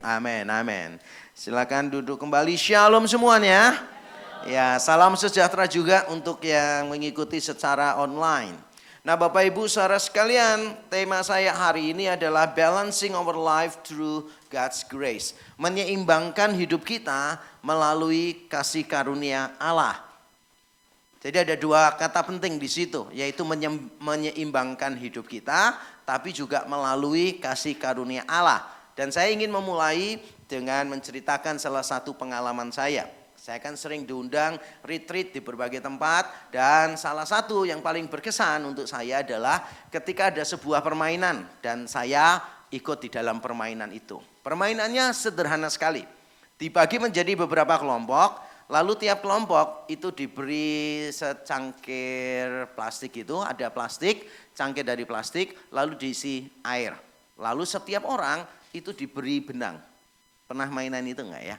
Amin, amin. Silakan duduk kembali. Shalom semuanya. Ya, salam sejahtera juga untuk yang mengikuti secara online. Nah, Bapak Ibu saudara sekalian, tema saya hari ini adalah balancing our life through God's grace. Menyeimbangkan hidup kita melalui kasih karunia Allah. Jadi ada dua kata penting di situ, yaitu menyeimbangkan hidup kita, tapi juga melalui kasih karunia Allah. Dan saya ingin memulai dengan menceritakan salah satu pengalaman saya. Saya kan sering diundang retreat di berbagai tempat, dan salah satu yang paling berkesan untuk saya adalah ketika ada sebuah permainan dan saya ikut di dalam permainan itu. Permainannya sederhana sekali. Dibagi menjadi beberapa kelompok, lalu tiap kelompok itu diberi secangkir plastik itu, ada plastik, cangkir dari plastik, lalu diisi air. Lalu setiap orang itu diberi benang. Pernah mainan itu enggak ya?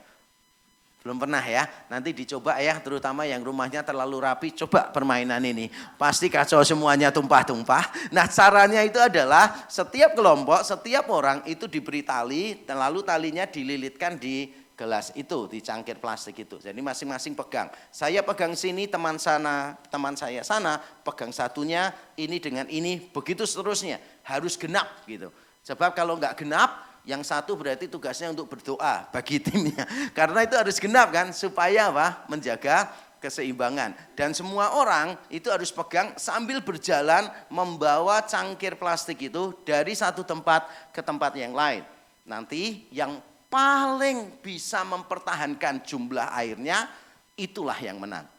Belum pernah ya? Nanti dicoba ya, terutama yang rumahnya terlalu rapi, coba permainan ini. Pasti kacau semuanya, tumpah-tumpah. Nah, caranya itu adalah setiap kelompok, setiap orang itu diberi tali, dan lalu talinya dililitkan di gelas itu, di cangkir plastik itu. Jadi masing-masing pegang. Saya pegang sini, teman saya sana pegang satunya, ini dengan ini, begitu seterusnya. Harus genap gitu. Sebab kalau enggak genap, yang satu berarti tugasnya untuk berdoa bagi timnya. Karena itu harus genap kan, supaya apa? Menjaga keseimbangan. Dan semua orang itu harus pegang sambil berjalan membawa cangkir plastik itu dari satu tempat ke tempat yang lain. Nanti yang paling bisa mempertahankan jumlah airnya, itulah yang menang.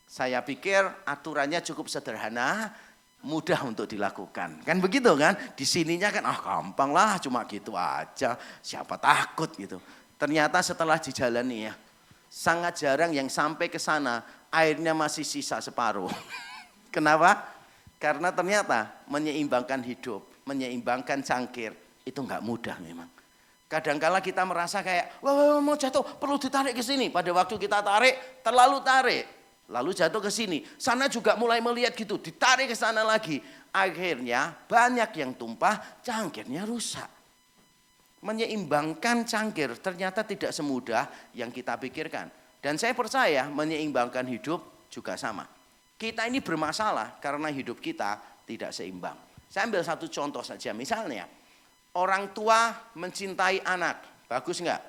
Saya pikir aturannya cukup sederhana, mudah untuk dilakukan. Kan begitu kan? Di sininya kan gampang lah, cuma gitu aja. Siapa takut gitu. Ternyata setelah dijalani ya, sangat jarang yang sampai ke sana airnya masih sisa separuh. Kenapa? Karena ternyata menyeimbangkan hidup, menyeimbangkan cangkir itu enggak mudah memang. Kadangkala kita merasa kayak, wah mau jatuh, perlu ditarik ke sini. Pada waktu kita tarik, terlalu tarik. Lalu jatuh ke sini, sana juga mulai melihat gitu, ditarik ke sana lagi. Akhirnya banyak yang tumpah, cangkirnya rusak. Menyeimbangkan cangkir ternyata tidak semudah yang kita pikirkan. Dan saya percaya menyeimbangkan hidup juga sama. Kita ini bermasalah karena hidup kita tidak seimbang. Saya ambil satu contoh saja, misalnya orang tua mencintai anak, bagus enggak?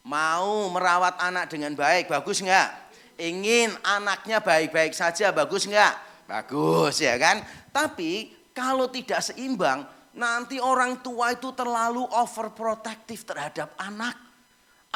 Mau merawat anak dengan baik, bagus enggak? Ingin anaknya baik-baik saja, bagus enggak? Bagus ya kan? Tapi kalau tidak seimbang, nanti orang tua itu terlalu overprotective terhadap anak.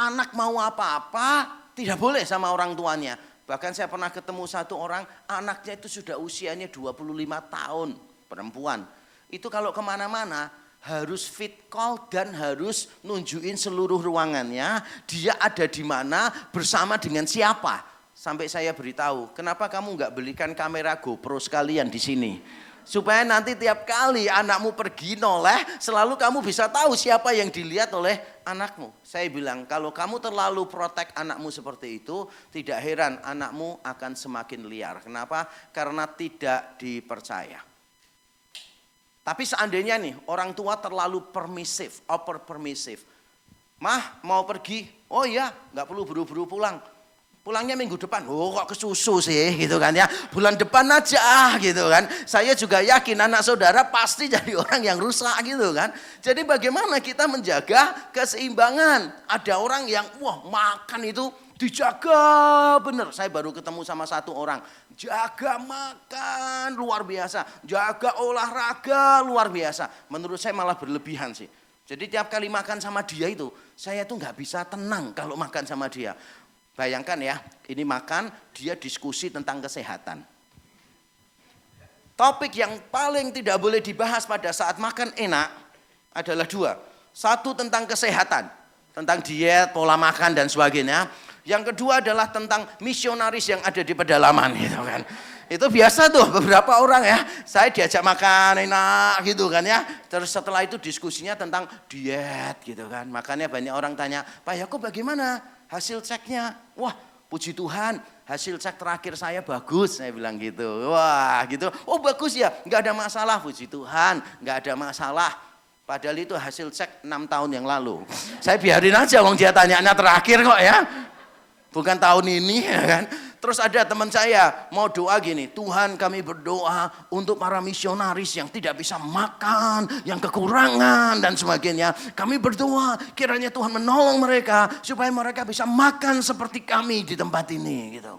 Anak mau apa-apa, tidak boleh sama orang tuanya. Bahkan saya pernah ketemu satu orang, anaknya itu sudah usianya 25 tahun, perempuan. Itu kalau kemana-mana harus fit call dan harus nunjukin seluruh ruangannya. Dia ada di mana, bersama dengan siapa. Sampai saya beritahu, kenapa kamu nggak belikan kamera GoPro sekalian di sini? Supaya nanti tiap kali anakmu pergi noleh, selalu kamu bisa tahu siapa yang dilihat oleh anakmu. Saya bilang, kalau kamu terlalu protek anakmu seperti itu, tidak heran anakmu akan semakin liar. Kenapa? Karena tidak dipercaya. Tapi seandainya nih, orang tua terlalu permisif, over permisif. Mah, mau pergi? Oh iya, nggak perlu buru-buru pulang. Pulangnya minggu depan, kok kesusu sih gitu kan ya. Bulan depan aja gitu kan. Saya juga yakin anak saudara pasti jadi orang yang rusak gitu kan. Jadi bagaimana kita menjaga keseimbangan. Ada orang yang makan itu dijaga bener. Saya baru ketemu sama satu orang. Jaga makan luar biasa. Jaga olahraga luar biasa. Menurut saya malah berlebihan sih. Jadi tiap kali makan sama dia itu, saya tuh gak bisa tenang kalau makan sama dia. Bayangkan ya, ini makan, dia diskusi tentang kesehatan. Topik yang paling tidak boleh dibahas pada saat makan enak adalah dua. Satu tentang kesehatan, tentang diet, pola makan dan sebagainya. Yang kedua adalah tentang misionaris yang ada di pedalaman gitu kan. Itu biasa tuh beberapa orang ya, saya diajak makan enak gitu kan ya. Terus setelah itu diskusinya tentang diet gitu kan. Makanya banyak orang tanya, Pak Yakub bagaimana? Hasil ceknya, wah puji Tuhan hasil cek terakhir saya bagus, saya bilang gitu. Wah gitu, oh bagus ya, gak ada masalah puji Tuhan, gak ada masalah. Padahal itu hasil cek 6 tahun yang lalu. Saya biarin aja, wong dia tanyanya terakhir kok ya. Bukan tahun ini ya kan. Terus ada teman saya mau doa gini, Tuhan kami berdoa untuk para misionaris yang tidak bisa makan, yang kekurangan dan sebagainya. Kami berdoa kiranya Tuhan menolong mereka supaya mereka bisa makan seperti kami di tempat ini gitu.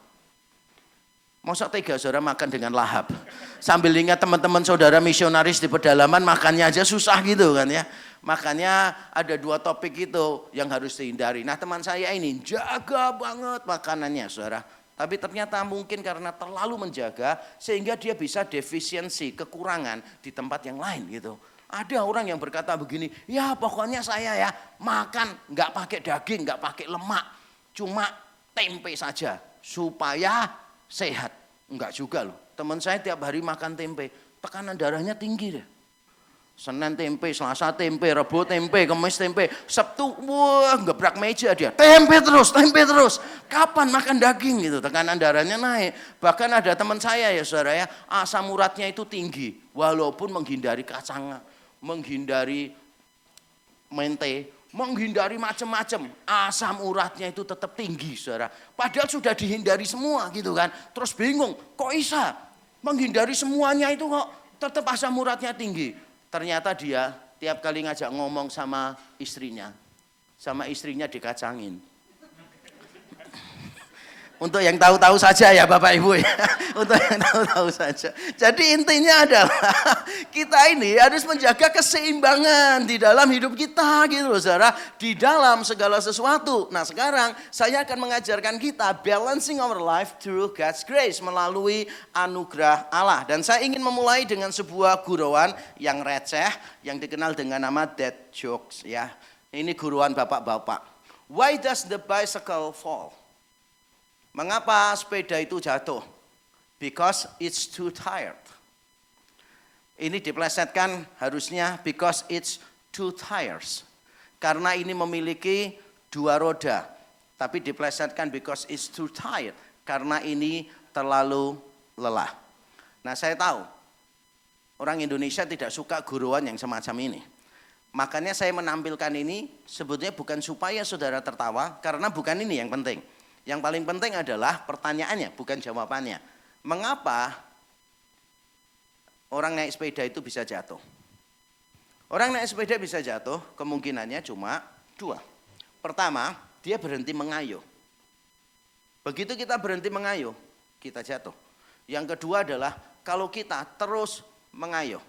Masa tega saudara makan dengan lahap. Sambil ingat teman-teman saudara misionaris di pedalaman makannya aja susah gitu kan ya. Makanya ada 2 topik itu yang harus dihindari. Nah teman saya ini jaga banget makanannya saudara. Tapi ternyata mungkin karena terlalu menjaga sehingga dia bisa defisiensi, kekurangan di tempat yang lain gitu. Ada orang yang berkata begini, ya pokoknya saya ya makan nggak pakai daging, nggak pakai lemak. Cuma tempe saja supaya sehat. Enggak juga loh. Teman saya tiap hari makan tempe, tekanan darahnya tinggi deh. Senin tempe, Selasa tempe, Rabu tempe, Kamis tempe, Sabtu wah gebrak meja dia. Tempe terus, tempe terus. Kapan makan daging gitu, tekanan darahnya naik. Bahkan ada teman saya ya saudara ya, asam uratnya itu tinggi. Walaupun menghindari kacang, menghindari mente, menghindari macam-macam, asam uratnya itu tetap tinggi saudara. Padahal sudah dihindari semua gitu kan. Terus bingung, kok bisa menghindari semuanya itu kok tetap asam uratnya tinggi. Ternyata dia tiap kali ngajak ngomong sama istrinya dikacangin. Untuk yang tahu-tahu saja ya Bapak Ibu ya. Untuk yang tahu-tahu saja. Jadi intinya adalah kita ini harus menjaga keseimbangan di dalam hidup kita gitu loh saudara. Di dalam segala sesuatu. Nah sekarang saya akan mengajarkan kita balancing our life through God's grace. Melalui anugerah Allah. Dan saya ingin memulai dengan sebuah gurauan yang receh. Yang dikenal dengan nama dad jokes ya. Ini gurauan bapak-bapak. Why does the bicycle fall? Mengapa sepeda itu jatuh? Because it's too tired. Ini diplesetkan harusnya because it's two tires. Karena ini memiliki 2 roda. Tapi diplesetkan because it's too tired. Karena ini terlalu lelah. Nah saya tahu orang Indonesia tidak suka gurauan yang semacam ini. Makanya saya menampilkan ini sebetulnya bukan supaya saudara tertawa. Karena bukan ini yang penting. Yang paling penting adalah pertanyaannya, bukan jawabannya. Mengapa orang naik sepeda itu bisa jatuh? Orang naik sepeda bisa jatuh, kemungkinannya cuma 2. Pertama, dia berhenti mengayuh. Begitu kita berhenti mengayuh, kita jatuh. Yang kedua adalah kalau kita terus mengayuh,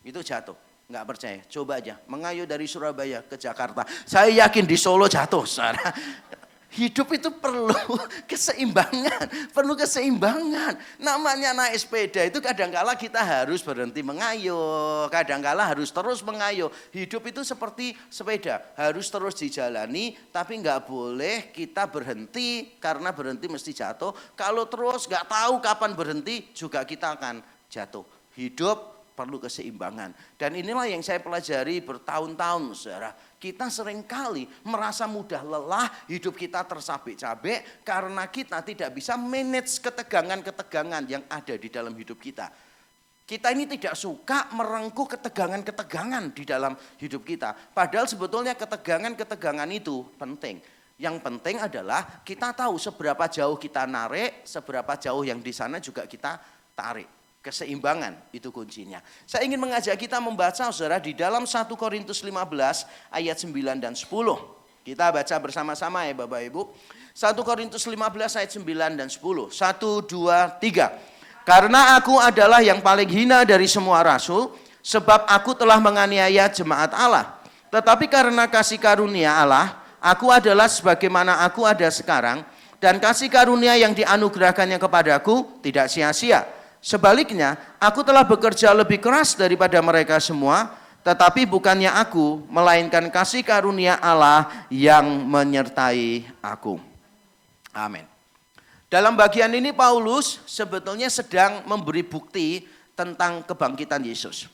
itu jatuh. Enggak percaya, coba aja mengayuh dari Surabaya ke Jakarta. Saya yakin di Solo jatuh, saudara. Hidup itu perlu keseimbangan, Namanya naik sepeda itu kadangkala kita harus berhenti mengayuh, kadangkala harus terus mengayuh. Hidup itu seperti sepeda, harus terus dijalani, tapi nggak boleh kita berhenti karena berhenti mesti jatuh. Kalau terus nggak tahu kapan berhenti juga kita akan jatuh. Hidup perlu keseimbangan. Dan inilah yang saya pelajari bertahun-tahun saudara. Kita seringkali merasa mudah lelah, hidup kita tersabik-cabik karena kita tidak bisa manage ketegangan-ketegangan yang ada di dalam hidup kita. Kita ini tidak suka merengkuh ketegangan-ketegangan di dalam hidup kita. Padahal sebetulnya ketegangan-ketegangan itu penting. Yang penting adalah kita tahu seberapa jauh kita narik, seberapa jauh yang di sana juga kita tarik. Keseimbangan itu kuncinya. Saya ingin mengajak kita membaca saudara di dalam 1 Korintus 15 ayat 9 dan 10. Kita baca bersama-sama ya Bapak Ibu. 1 Korintus 15 ayat 9 dan 10. 1, 2, 3. Karena aku adalah yang paling hina dari semua rasul, sebab aku telah menganiaya jemaat Allah. Tetapi karena kasih karunia Allah, aku adalah sebagaimana aku ada sekarang, dan kasih karunia yang dianugerahkannya kepadaku tidak sia-sia. Sebaliknya, aku telah bekerja lebih keras daripada mereka semua, tetapi bukannya aku, melainkan kasih karunia Allah yang menyertai aku. Amin. Dalam bagian ini Paulus sebetulnya sedang memberi bukti tentang kebangkitan Yesus.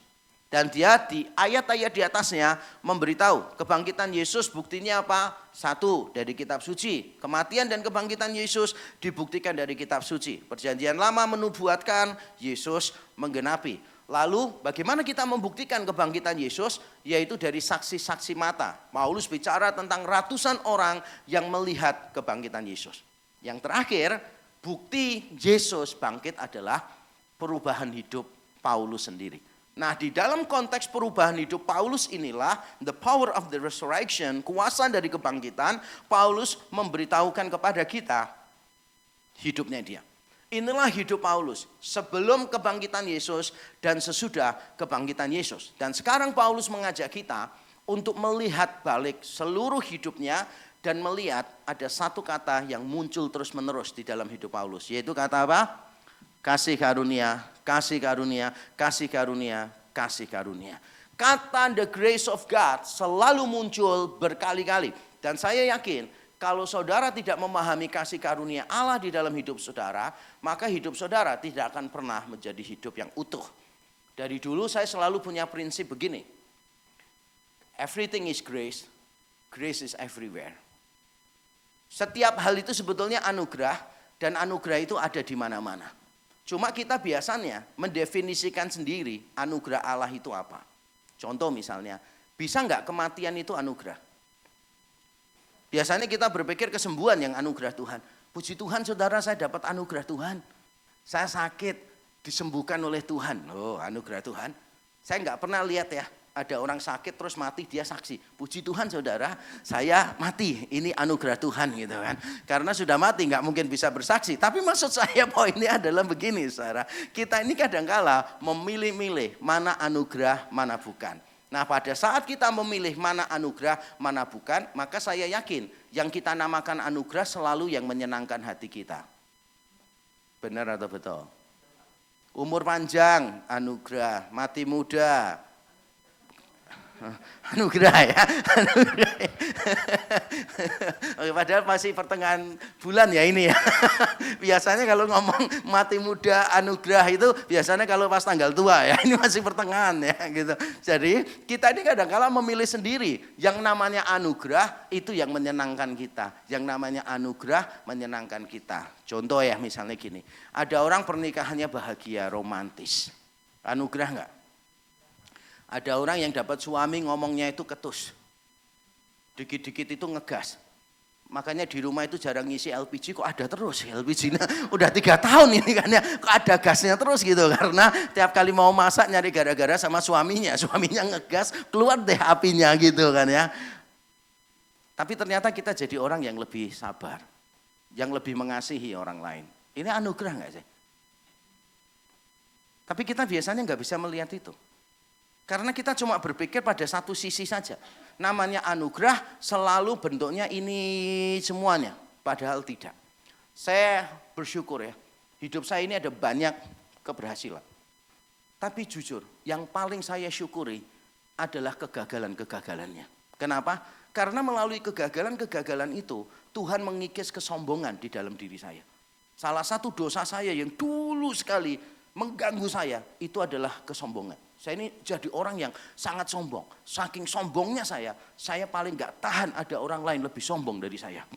Dan dia di ayat-ayat di atasnya memberitahu kebangkitan Yesus buktinya apa? 1 dari kitab suci. Kematian dan kebangkitan Yesus dibuktikan dari kitab suci. Perjanjian lama menubuatkan, Yesus menggenapi. Lalu bagaimana kita membuktikan kebangkitan Yesus? Yaitu dari saksi-saksi mata. Paulus bicara tentang ratusan orang yang melihat kebangkitan Yesus. Yang terakhir, bukti Yesus bangkit adalah perubahan hidup Paulus sendiri. Nah, di dalam konteks perubahan hidup Paulus inilah the power of the resurrection, kuasa dari kebangkitan, Paulus memberitahukan kepada kita hidupnya dia. Inilah hidup Paulus sebelum kebangkitan Yesus dan sesudah kebangkitan Yesus. Dan sekarang Paulus mengajak kita untuk melihat balik seluruh hidupnya dan melihat ada satu kata yang muncul terus-menerus di dalam hidup Paulus. Yaitu kata apa? Kasih karunia, kasih karunia, kasih karunia, kasih karunia. Kata the grace of God selalu muncul berkali-kali. Dan saya yakin kalau saudara tidak memahami kasih karunia Allah di dalam hidup saudara, maka hidup saudara tidak akan pernah menjadi hidup yang utuh. Dari dulu saya selalu punya prinsip begini. Everything is grace, grace is everywhere. Setiap hal itu sebetulnya anugerah, dan anugerah itu ada di mana-mana. Cuma kita biasanya mendefinisikan sendiri anugerah Allah itu apa. Contoh misalnya, bisa nggak kematian itu anugerah? Biasanya kita berpikir kesembuhan yang anugerah Tuhan. Puji Tuhan saudara, saya dapat anugerah Tuhan. Saya sakit, disembuhkan oleh Tuhan. Oh, anugerah Tuhan. Saya nggak pernah lihat ya, ada orang sakit terus mati dia saksi. Puji Tuhan saudara, saya mati. Ini anugerah Tuhan gitu kan. Karena sudah mati nggak mungkin bisa bersaksi. Tapi maksud saya poinnya adalah begini saudara. Kita ini kadangkala memilih-milih mana anugerah, mana bukan. Nah, pada saat kita memilih mana anugerah, mana bukan, maka saya yakin yang kita namakan anugerah selalu yang menyenangkan hati kita. Benar atau betul? Umur panjang, anugerah. Mati muda, anugerah ya. Oke, padahal masih pertengahan bulan ya ini ya. Biasanya kalau ngomong mati muda anugerah itu biasanya kalau pas tanggal tua ya. Ini masih pertengahan ya gitu. Jadi kita ini kadang-kala memilih sendiri. Yang namanya anugerah itu yang menyenangkan kita. Yang namanya anugerah menyenangkan kita. Contoh ya misalnya gini. Ada orang pernikahannya bahagia, romantis. Anugerah enggak? Ada orang yang dapat suami ngomongnya itu ketus. Dikit-dikit itu ngegas. Makanya di rumah itu jarang ngisi LPG, kok ada terus LPG-nya. Udah 3 tahun ini kan ya, kok ada gasnya terus gitu. Karena tiap kali mau masak nyari gara-gara sama suaminya. Suaminya ngegas, keluar deh apinya gitu kan ya. Tapi ternyata kita jadi orang yang lebih sabar. Yang lebih mengasihi orang lain. Ini anugerah enggak sih? Tapi kita biasanya enggak bisa melihat itu. Karena kita cuma berpikir pada satu sisi saja. Namanya anugerah selalu bentuknya ini semuanya. Padahal tidak. Saya bersyukur ya. Hidup saya ini ada banyak keberhasilan. Tapi jujur, yang paling saya syukuri adalah kegagalan-kegagalannya. Kenapa? Karena melalui kegagalan-kegagalan itu, Tuhan mengikis kesombongan di dalam diri saya. Salah satu dosa saya yang dulu sekali mengganggu saya, itu adalah kesombongan. Saya ini jadi orang yang sangat sombong. Saking sombongnya saya paling gak tahan ada orang lain lebih sombong dari saya.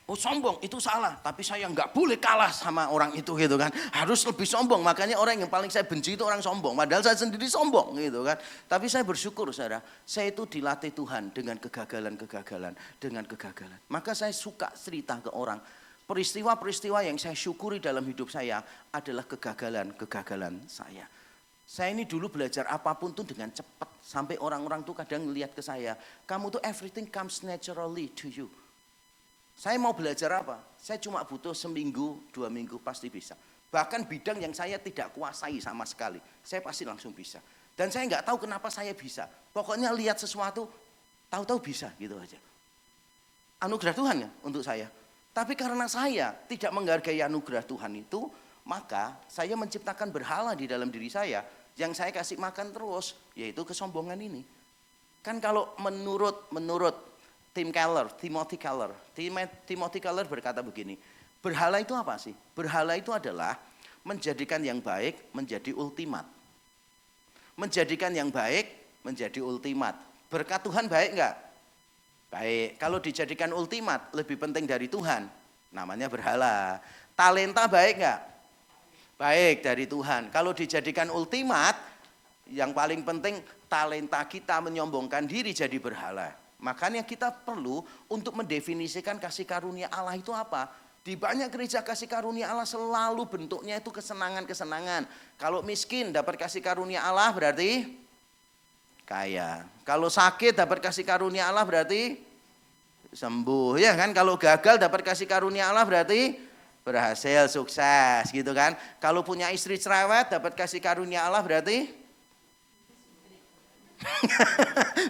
Oh sombong itu salah, tapi saya gak boleh kalah sama orang itu gitu kan. Harus lebih sombong, makanya orang yang paling saya benci itu orang sombong. Padahal saya sendiri sombong gitu kan. Tapi saya bersyukur saudara, saya itu dilatih Tuhan dengan kegagalan-kegagalan. Maka saya suka cerita ke orang. Peristiwa-peristiwa yang saya syukuri dalam hidup saya adalah kegagalan-kegagalan saya. Saya ini dulu belajar apapun tuh dengan cepat. Sampai orang-orang tuh kadang ngelihat ke saya. Kamu tuh everything comes naturally to you. Saya mau belajar apa? Saya cuma butuh seminggu, 2 minggu pasti bisa. Bahkan bidang yang saya tidak kuasai sama sekali. Saya pasti langsung bisa. Dan saya nggak tahu kenapa saya bisa. Pokoknya lihat sesuatu, tahu-tahu bisa gitu aja. Anugerah Tuhan ya untuk saya. Tapi karena saya tidak menghargai anugerah Tuhan itu, maka saya menciptakan berhala di dalam diri saya yang saya kasih makan terus, yaitu kesombongan ini. Kan kalau menurut Timothy Keller berkata begini, berhala itu apa sih? Berhala itu adalah menjadikan yang baik menjadi ultimat. Menjadikan yang baik menjadi ultimat. Berkat Tuhan baik enggak? Baik, kalau dijadikan ultimat lebih penting dari Tuhan, namanya berhala. Talenta baik enggak? baik dari Tuhan. Kalau dijadikan ultimat, yang paling penting talenta kita menyombongkan diri jadi berhala. Makanya kita perlu untuk mendefinisikan kasih karunia Allah itu apa. Di banyak gereja kasih karunia Allah selalu bentuknya itu kesenangan-kesenangan. Kalau miskin dapat kasih karunia Allah berarti kaya. Kalau sakit dapat kasih karunia Allah berarti sembuh, ya kan? Kalau gagal dapat kasih karunia Allah berarti berhasil, sukses gitu kan. Kalau punya istri cerewet dapat kasih karunia Allah berarti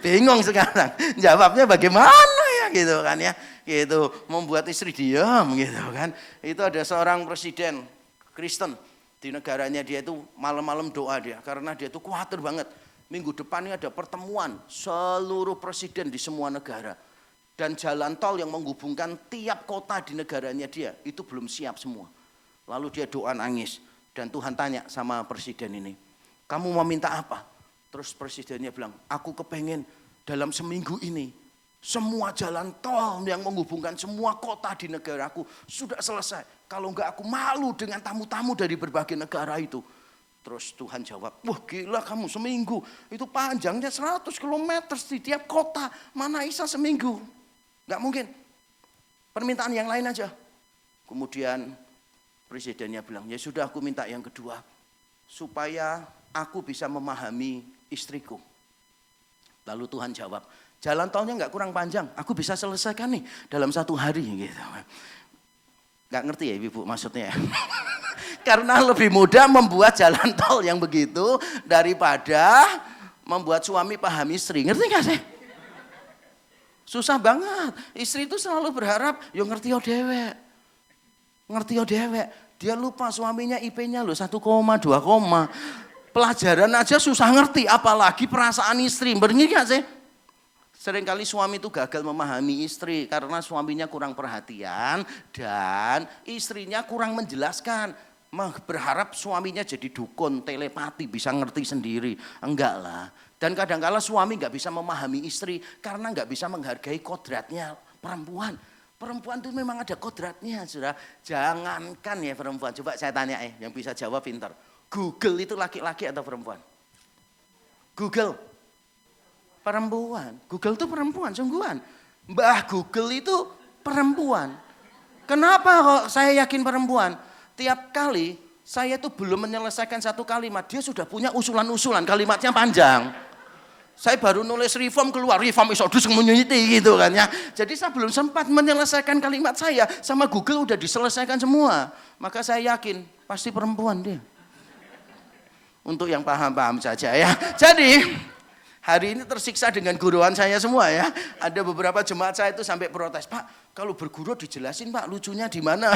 bingung sekarang jawabnya bagaimana ya gitu kan ya, gitu membuat istri diam gitu kan. Itu ada seorang presiden Kristen di negaranya, dia itu malam-malam doa dia karena dia itu khawatir banget minggu depan ini ada pertemuan seluruh presiden di semua negara dan jalan tol yang menghubungkan tiap kota di negaranya dia itu belum siap semua. Lalu dia doa nangis dan Tuhan tanya sama presiden ini, kamu mau minta apa? Terus presidennya bilang, aku kepengen dalam seminggu ini semua jalan tol yang menghubungkan semua kota di negaraku sudah selesai. Kalau enggak aku malu dengan tamu-tamu dari berbagai negara itu. Terus Tuhan jawab, wah gila kamu seminggu. Itu panjangnya 100 km di tiap kota. Mana bisa seminggu? Enggak mungkin. Permintaan yang lain aja. Kemudian presidennya bilang, ya sudah aku minta yang kedua. Supaya aku bisa memahami istriku. Lalu Tuhan jawab, jalan tolnya enggak kurang panjang, aku bisa selesaikan nih dalam 1 hari gitu. Enggak ngerti ya Ibu maksudnya. Karena lebih mudah membuat jalan tol yang begitu daripada membuat suami paham istri. Ngerti enggak sih? Susah banget. Istri itu selalu berharap, yo ngerti yo dewek. Ngerti yo dewek. Dia lupa suaminya IP-nya loh 1, 2. Pelajaran aja susah ngerti, apalagi perasaan istri. Bener gak sih? Seringkali suami itu gagal memahami istri karena suaminya kurang perhatian dan istrinya kurang menjelaskan. Berharap suaminya jadi dukun, telepati, bisa ngerti sendiri. Enggak lah. Dan kadang-kala suami gak bisa memahami istri karena gak bisa menghargai kodratnya perempuan. Perempuan itu memang ada kodratnya, saudara. Jangankan ya perempuan, coba saya tanya yang bisa jawab pintar. Google itu laki-laki atau perempuan? Google. Perempuan. Google itu perempuan, sungguhan. Mbah Google itu perempuan. Kenapa kok saya yakin perempuan? Tiap kali saya tuh belum menyelesaikan satu kalimat, dia sudah punya usulan-usulan, kalimatnya panjang. Saya baru nulis reform keluar, reform isodus community gitu kan ya. Jadi saya belum sempat menyelesaikan kalimat saya, sama Google udah diselesaikan semua. Maka saya yakin pasti perempuan dia. Untuk yang paham-paham saja ya. Jadi hari ini tersiksa dengan guruan saya semua ya. Ada beberapa jemaat saya itu sampai protes, Pak kalau berguru dijelasin Pak lucunya di mana.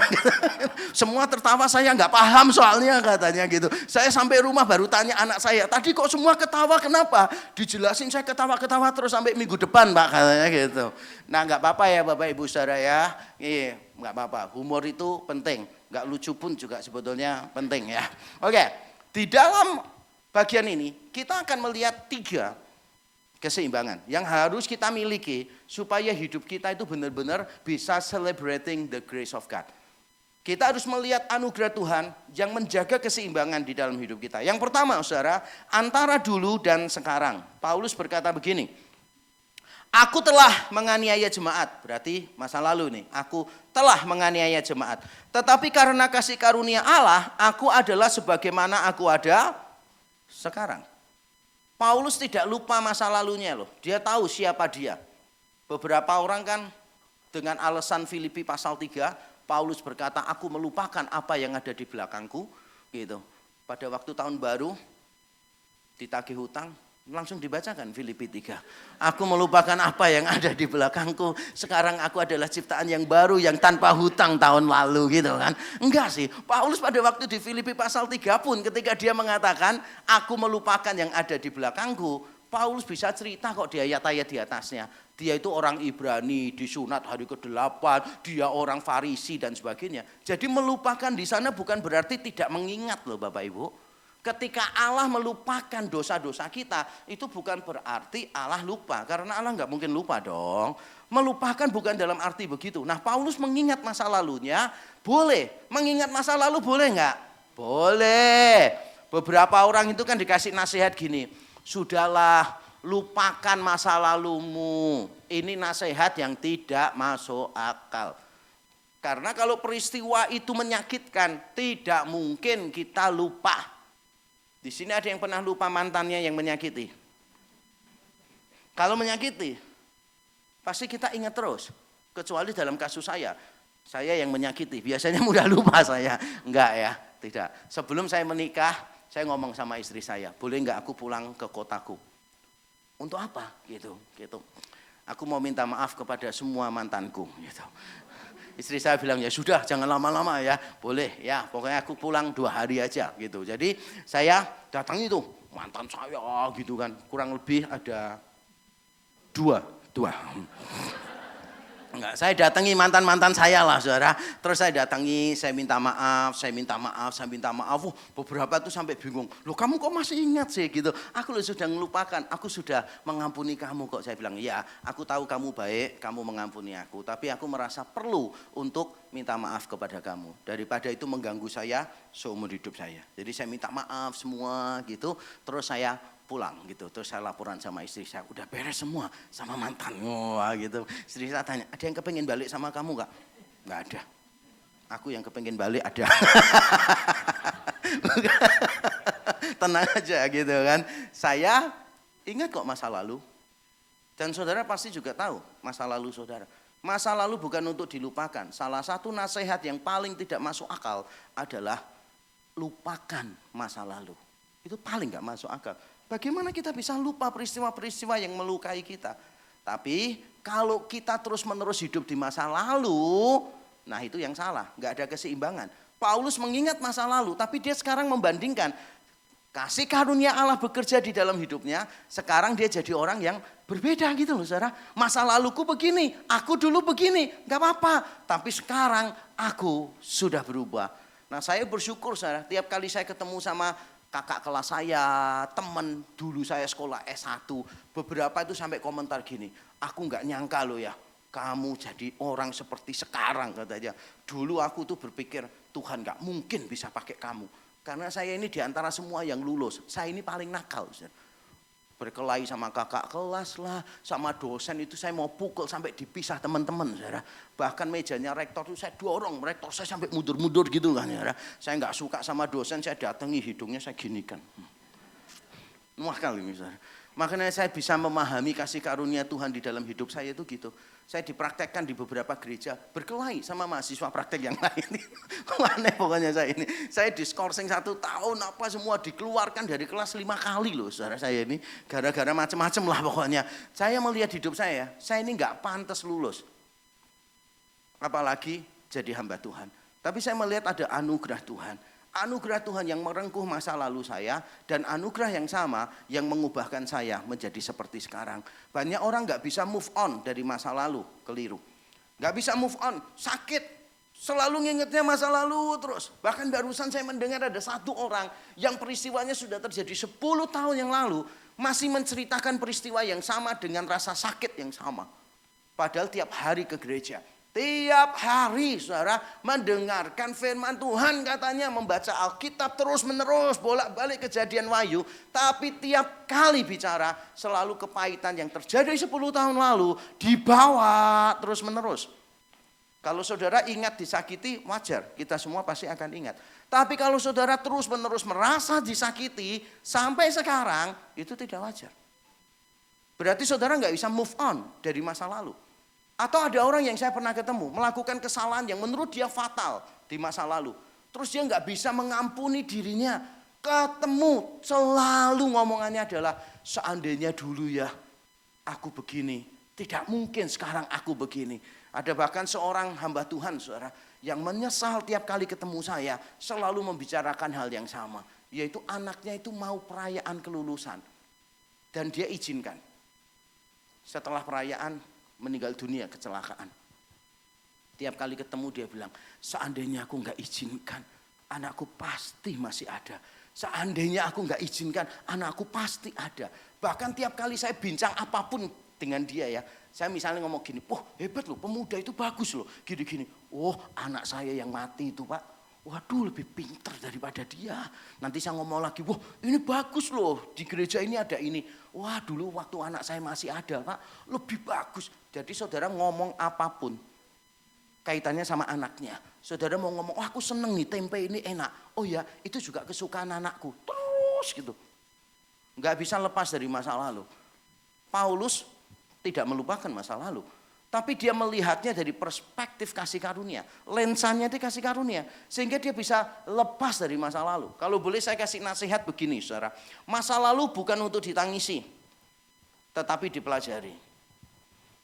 Semua tertawa, saya nggak paham soalnya katanya gitu. Saya sampai rumah baru tanya anak saya, tadi kok semua ketawa kenapa? Dijelasin saya ketawa-ketawa terus sampai minggu depan Pak katanya gitu. Nah nggak apa-apa ya Bapak Ibu Saudara ya. Iya nggak apa-apa, humor itu penting. Nggak lucu pun juga sebetulnya penting ya. Oke. Di dalam bagian ini kita akan melihat 3 keseimbangan yang harus kita miliki supaya hidup kita itu benar-benar bisa celebrating the grace of God. Kita harus melihat anugerah Tuhan yang menjaga keseimbangan di dalam hidup kita. Yang pertama saudara, antara dulu dan sekarang. Paulus berkata begini, aku telah menganiaya jemaat, berarti masa lalu nih, aku telah menganiaya jemaat. Tetapi karena kasih karunia Allah, aku adalah sebagaimana aku ada sekarang. Paulus tidak lupa masa lalunya loh, dia tahu siapa dia. Beberapa orang kan dengan alasan Filipi pasal 3, Paulus berkata, aku melupakan apa yang ada di belakangku. Gitu. Pada waktu tahun baru, ditagih hutang, langsung dibacakan Filipi 3. Aku melupakan apa yang ada di belakangku. Sekarang aku adalah ciptaan yang baru yang tanpa hutang tahun lalu gitu kan. Enggak sih. Paulus pada waktu di Filipi pasal 3 pun ketika dia mengatakan aku melupakan yang ada di belakangku. Paulus bisa cerita kok di ayat-ayat di atasnya. Dia itu orang Ibrani, disunat hari ke-8, dia orang Farisi dan sebagainya. Jadi melupakan di sana bukan berarti tidak mengingat loh Bapak Ibu. Ketika Allah melupakan dosa-dosa kita, itu bukan berarti Allah lupa. Karena Allah nggak mungkin lupa dong. Melupakan bukan dalam arti begitu. Nah Paulus mengingat masa lalunya, boleh. Mengingat masa lalu boleh nggak? Boleh. Beberapa orang itu kan dikasih nasihat gini, sudahlah lupakan masa lalumu. Ini nasihat yang tidak masuk akal. Karena kalau peristiwa itu menyakitkan, tidak mungkin kita lupa. Di sini ada yang pernah lupa mantannya yang menyakiti. Kalau menyakiti, pasti kita ingat terus. Kecuali dalam kasus saya yang menyakiti. Biasanya mudah lupa saya. Enggak ya, tidak. Sebelum saya menikah, saya ngomong sama istri saya, boleh enggak aku pulang ke kotaku? Untuk apa? Gitu. Aku mau minta maaf kepada semua mantanku. Gitu. Istri saya bilang, ya sudah jangan lama-lama ya, boleh ya, pokoknya aku pulang 2 hari aja gitu. Jadi saya datang itu mantan saya gitu kan, kurang lebih ada dua. Enggak, saya datangi mantan-mantan saya lah saudara. Terus saya datangi, saya minta maaf. Beberapa tuh sampai bingung. Loh kamu kok masih ingat sih gitu. Aku loh sudah melupakan, aku sudah mengampuni kamu kok. Saya bilang, ya aku tahu kamu baik, kamu mengampuni aku. Tapi aku merasa perlu untuk minta maaf kepada kamu. Daripada itu mengganggu saya seumur hidup saya. Jadi saya minta maaf semua gitu. Terus saya pulang gitu, terus saya laporan sama istri saya, udah beres semua sama mantan, wah gitu. Istri saya tanya, ada yang kepengen balik sama kamu nggak? Nggak ada. Aku yang kepengen balik ada. Tenang aja gitu kan. Saya ingat kok masa lalu. Dan saudara pasti juga tahu masa lalu saudara. Masa lalu bukan untuk dilupakan. Salah satu nasihat yang paling tidak masuk akal adalah lupakan masa lalu. Itu paling nggak masuk akal. Bagaimana kita bisa lupa peristiwa-peristiwa yang melukai kita? Tapi kalau kita terus-menerus hidup di masa lalu, nah itu yang salah, nggak ada keseimbangan. Paulus mengingat masa lalu, tapi dia sekarang membandingkan kasih karunia Allah bekerja di dalam hidupnya, sekarang dia jadi orang yang berbeda gitu loh saudara. Masa laluku begini, aku dulu begini, nggak apa-apa. Tapi sekarang aku sudah berubah. Nah saya bersyukur saudara, tiap kali saya ketemu sama kakak kelas saya, teman dulu saya sekolah S1, beberapa itu sampai komentar gini, aku nggak nyangka loh ya, kamu jadi orang seperti sekarang katanya. Dulu aku tuh berpikir Tuhan nggak mungkin bisa pakai kamu, karena saya ini diantara semua yang lulus, saya ini paling nakal. Berkelahi sama kakak kelas lah, sama dosen itu saya mau pukul sampai dipisah teman-teman, saudara. Bahkan mejanya rektor itu saya dorong, rektor saya sampai mundur-mundur gitu kan, saudara. Saya nggak suka sama dosen, saya datangi hidungnya saya ginikan. Wah kali ini, saudara. Makanya saya bisa memahami kasih karunia Tuhan di dalam hidup saya itu gitu. Saya dipraktekkan di beberapa gereja, berkelahi sama mahasiswa praktek yang lain. Aneh pokoknya saya ini. Saya diskorsing 1 tahun apa semua dikeluarkan dari kelas 5 kali loh saudara saya ini. Gara-gara macam-macam lah pokoknya. Saya melihat hidup saya ini nggak pantas lulus. Apalagi jadi hamba Tuhan. Tapi saya melihat ada anugerah Tuhan. Anugerah Tuhan yang merengkuh masa lalu saya dan anugerah yang sama yang mengubahkan saya menjadi seperti sekarang. Banyak orang gak bisa move on dari masa lalu, keliru. Gak bisa move on, sakit, selalu ngingetnya masa lalu terus. Bahkan barusan saya mendengar ada 1 orang yang peristiwanya sudah terjadi 10 tahun yang lalu, masih menceritakan peristiwa yang sama dengan rasa sakit yang sama. Padahal tiap hari ke gereja. Tiap hari saudara mendengarkan firman Tuhan katanya, membaca Alkitab terus menerus bolak-balik Kejadian Wahyu. Tapi tiap kali bicara selalu kepahitan yang terjadi 10 tahun lalu dibawa terus menerus. Kalau saudara ingat disakiti wajar, kita semua pasti akan ingat. Tapi kalau saudara terus menerus merasa disakiti sampai sekarang itu tidak wajar. Berarti saudara nggak bisa move on dari masa lalu. Atau ada orang yang saya pernah ketemu melakukan kesalahan yang menurut dia fatal di masa lalu. Terus dia nggak bisa mengampuni dirinya. Ketemu selalu ngomongannya adalah seandainya dulu ya aku begini. Tidak mungkin sekarang aku begini. Ada bahkan seorang hamba Tuhan saudara yang menyesal tiap kali ketemu saya selalu membicarakan hal yang sama. Yaitu anaknya itu mau perayaan kelulusan. Dan dia izinkan. Setelah perayaan meninggal dunia kecelakaan. Tiap kali ketemu dia bilang, seandainya aku nggak izinkan, anakku pasti masih ada. Seandainya aku nggak izinkan, anakku pasti ada. Bahkan tiap kali saya bincang apapun dengan dia ya, saya misalnya ngomong gini, hebat loh, pemuda itu bagus loh, gini-gini. Oh anak saya yang mati itu Pak, waduh lebih pinter daripada dia. Nanti saya ngomong lagi, wah ini bagus loh, di gereja ini ada ini. Wah dulu waktu anak saya masih ada Pak, lebih bagus. Jadi saudara ngomong apapun kaitannya sama anaknya. Saudara mau ngomong, aku seneng nih tempe ini enak. Oh ya itu juga kesukaan anakku. Terus gitu. Nggak bisa lepas dari masa lalu. Paulus tidak melupakan masa lalu. Tapi dia melihatnya dari perspektif kasih karunia. Lensanya itu kasih karunia. Sehingga dia bisa lepas dari masa lalu. Kalau boleh saya kasih nasihat begini saudara. Masa lalu bukan untuk ditangisi. Tetapi dipelajari.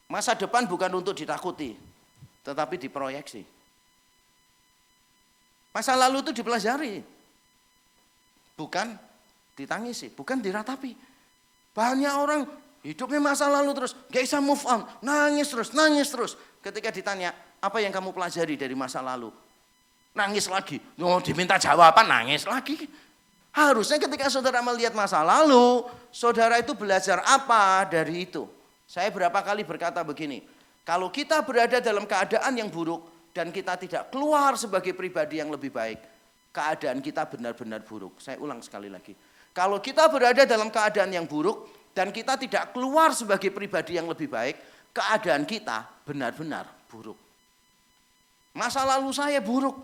Masa depan bukan untuk ditakuti. Tetapi diproyeksi. Masa lalu itu dipelajari. Bukan ditangisi. Bukan diratapi. Banyak orang hidupnya masa lalu terus, gak bisa move on, nangis terus. Ketika ditanya, apa yang kamu pelajari dari masa lalu? Nangis lagi, diminta jawaban nangis lagi. Harusnya ketika saudara melihat masa lalu, saudara itu belajar apa dari itu? Saya berapa kali berkata begini, kalau kita berada dalam keadaan yang buruk dan kita tidak keluar sebagai pribadi yang lebih baik, keadaan kita benar-benar buruk. Saya ulang sekali lagi. Kalau kita berada dalam keadaan yang buruk dan kita tidak keluar sebagai pribadi yang lebih baik, keadaan kita benar-benar buruk. Masa lalu saya buruk,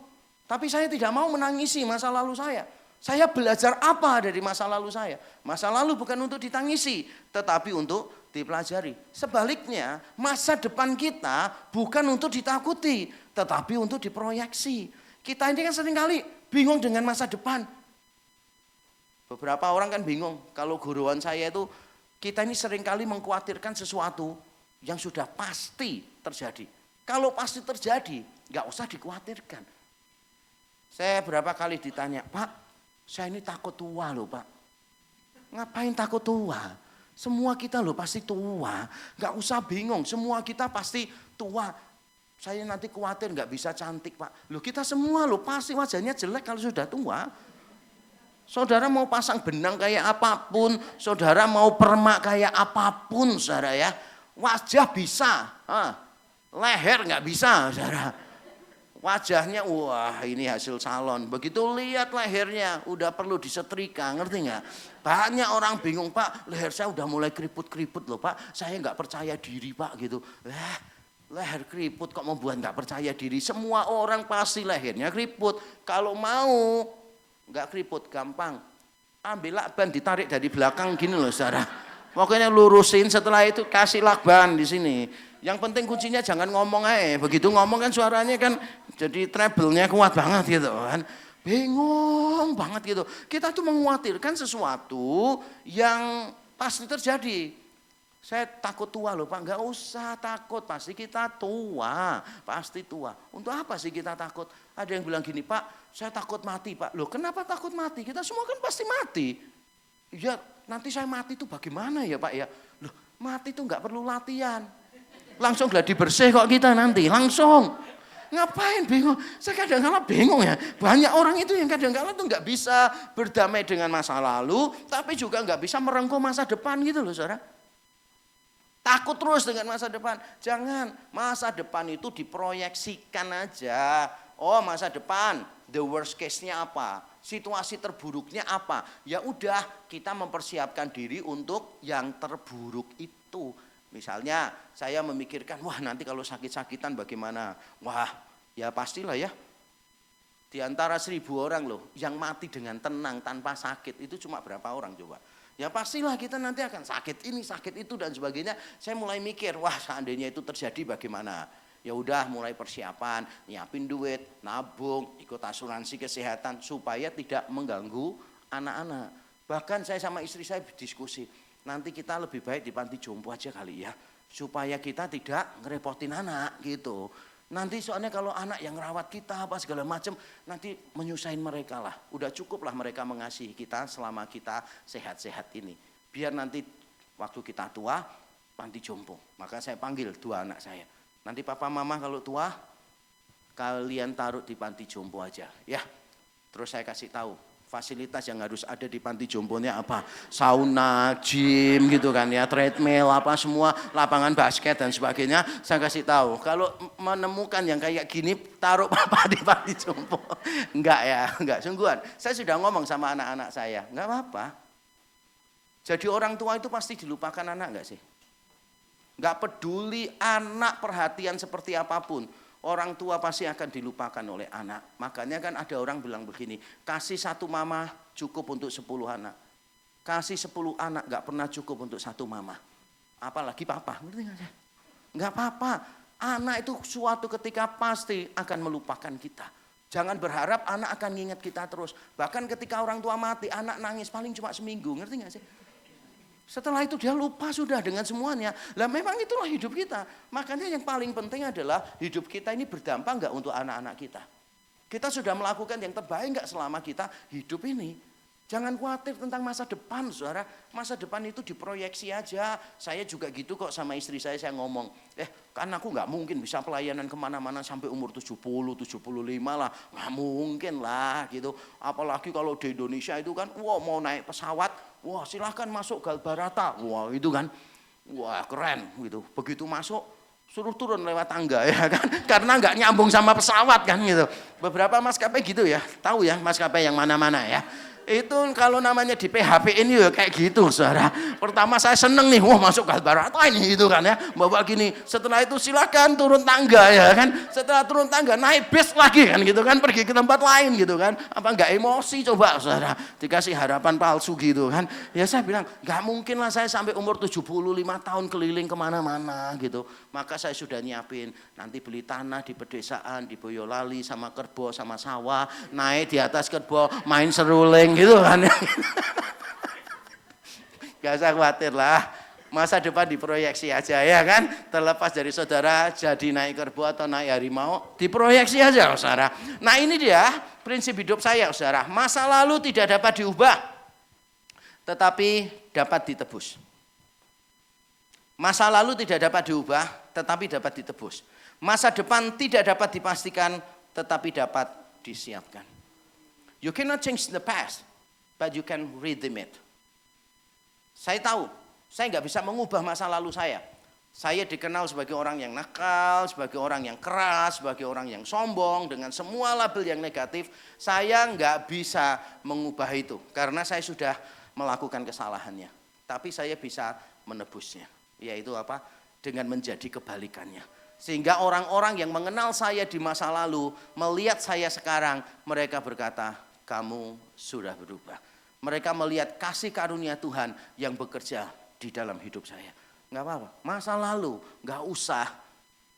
tapi saya tidak mau menangisi masa lalu saya. Saya belajar apa dari masa lalu saya? Masa lalu bukan untuk ditangisi, tetapi untuk dipelajari. Sebaliknya, masa depan kita bukan untuk ditakuti, tetapi untuk diproyeksi. Kita ini kan seringkali bingung dengan masa depan. Beberapa orang kan bingung, kalau guruan saya itu, kita ini seringkali mengkhawatirkan sesuatu yang sudah pasti terjadi. Kalau pasti terjadi, nggak usah dikhawatirkan. Saya berapa kali ditanya, Pak, saya ini takut tua loh Pak. Ngapain takut tua? Semua kita loh pasti tua. Nggak usah bingung, semua kita pasti tua. Saya nanti khawatir nggak bisa cantik Pak. Loh kita semua loh pasti wajahnya jelek kalau sudah tua. Saudara mau pasang benang kayak apapun, saudara mau permak kayak apapun, saudara ya. Wajah bisa, leher nggak bisa, saudara. Wajahnya, wah ini hasil salon. Begitu lihat lehernya, udah perlu disetrika, ngerti nggak? Banyak orang bingung, Pak, leher saya udah mulai keriput-keriput loh Pak. Saya nggak percaya diri Pak gitu. Leher keriput kok membuat nggak percaya diri? Semua orang pasti lehernya keriput. Kalau mau nggak keriput, gampang. Ambil lakban, ditarik dari belakang gini loh saudara. Pokoknya lurusin, setelah itu kasih lakban di sini. Yang penting kuncinya jangan ngomong aja. Begitu ngomong kan suaranya kan jadi treble-nya kuat banget gitu kan. Bingung banget gitu. Kita tuh mengkhawatirkan sesuatu yang pasti terjadi. Saya takut tua loh Pak, nggak usah takut, pasti kita tua, pasti tua. Untuk apa sih kita takut? Ada yang bilang gini, Pak, saya takut mati Pak. Loh kenapa takut mati? Kita semua kan pasti mati. Ya nanti saya mati itu bagaimana ya Pak ya? Loh mati itu nggak perlu latihan. Langsung gladi bersih kok kita nanti, langsung. Ngapain bingung? Saya kadang-kadang bingung ya. Banyak orang itu yang kadang-kadang tuh nggak bisa berdamai dengan masa lalu, tapi juga nggak bisa merengkuh masa depan gitu loh saudara. Takut terus dengan masa depan. Jangan, masa depan itu diproyeksikan aja. Oh masa depan, the worst case-nya apa? Situasi terburuknya apa? Ya udah, kita mempersiapkan diri untuk yang terburuk itu. Misalnya saya memikirkan, wah nanti kalau sakit-sakitan bagaimana? Wah ya pastilah ya. Di antara 1000 orang loh, yang mati dengan tenang tanpa sakit itu cuma berapa orang coba? Ya pastilah kita nanti akan sakit ini, sakit itu dan sebagainya. Saya mulai mikir, wah seandainya itu terjadi bagaimana? Ya udah mulai persiapan, nyiapin duit, nabung, ikut asuransi kesehatan supaya tidak mengganggu anak-anak. Bahkan saya sama istri saya berdiskusi, nanti kita lebih baik di panti jompo aja kali ya, supaya kita tidak ngerepotin anak gitu. Nanti soalnya kalau anak yang ngerawat kita apa segala macam, nanti menyusahin mereka lah. Udah cukup lah mereka mengasihi kita selama kita sehat-sehat ini. Biar nanti waktu kita tua, panti jompo. Maka saya panggil 2 anak saya. Nanti papa mama kalau tua, kalian taruh di panti jompo aja ya. Terus saya kasih tahu, fasilitas yang harus ada di panti jomponya apa? Sauna, gym gitu kan ya, treadmill apa semua, lapangan basket dan sebagainya. Saya kasih tahu, kalau menemukan yang kayak gini taruh apa di panti jompo. Enggak ya, enggak sungguhan. Saya sudah ngomong sama anak-anak saya, enggak apa-apa. Jadi orang tua itu pasti dilupakan anak enggak sih? Enggak peduli anak perhatian seperti apapun. Orang tua pasti akan dilupakan oleh anak. Makanya kan ada orang bilang begini, kasih 1 mama cukup untuk 10 anak. Kasih 10 anak gak pernah cukup untuk 1 mama. Apalagi papa, ngerti gak sih? Gak apa-apa, anak itu suatu ketika pasti akan melupakan kita. Jangan berharap anak akan nginget kita terus. Bahkan ketika orang tua mati, anak nangis paling cuma seminggu, ngerti gak sih? Setelah itu dia lupa sudah dengan semuanya. Lah memang itulah hidup kita. Makanya yang paling penting adalah hidup kita ini berdampak enggak untuk anak-anak kita. Kita sudah melakukan yang terbaik enggak selama kita hidup ini. Jangan khawatir tentang masa depan, saudara. Masa depan itu diproyeksi aja. Saya juga gitu kok sama istri saya ngomong. Kan aku enggak mungkin bisa pelayanan kemana-mana sampai umur 70, 75 lah. Enggak mungkin lah gitu. Apalagi kalau di Indonesia itu kan, mau naik pesawat, silahkan masuk Galbarata. Itu kan, keren gitu. Begitu masuk, suruh turun lewat tangga ya kan. Karena enggak nyambung sama pesawat kan gitu. Beberapa maskapai gitu ya. Tahu ya maskapai yang mana-mana ya. Itu kalau namanya di PHP ini ya kayak gitu, saudara. Pertama saya seneng nih, masuk Galbarata ini gitu kan ya. Bawa gini, setelah itu silakan turun tangga ya kan. Setelah turun tangga naik bis lagi kan gitu kan, pergi ke tempat lain gitu kan. Apa enggak emosi coba, saudara? Dikasih harapan palsu gitu kan. Ya saya bilang, enggak mungkin lah saya sampai umur 75 tahun keliling kemana-mana gitu. Maka saya sudah nyiapin, nanti beli tanah di pedesaan, di Boyolali sama kerbau sama sawah, naik di atas kerbau, main seruling gitu kan. Gak usah khawatir lah, masa depan diproyeksi aja ya kan. Terlepas dari saudara jadi naik kerbau atau naik harimau, diproyeksi aja saudara. Nah ini dia prinsip hidup saya saudara. Masa lalu tidak dapat diubah, tetapi dapat ditebus. Masa lalu tidak dapat diubah, tetapi dapat ditebus. Masa depan tidak dapat dipastikan, tetapi dapat disiapkan. You cannot change the past, but you can redeem it. Saya tahu, saya nggak bisa mengubah masa lalu saya. Saya dikenal sebagai orang yang nakal, sebagai orang yang keras, sebagai orang yang sombong, dengan semua label yang negatif. Saya nggak bisa mengubah itu, karena saya sudah melakukan kesalahannya. Tapi saya bisa menebusnya, yaitu apa? Dengan menjadi kebalikannya. Sehingga orang-orang yang mengenal saya di masa lalu, melihat saya sekarang, mereka berkata, kamu sudah berubah. Mereka melihat kasih karunia Tuhan yang bekerja di dalam hidup saya. Enggak apa-apa, masa lalu enggak usah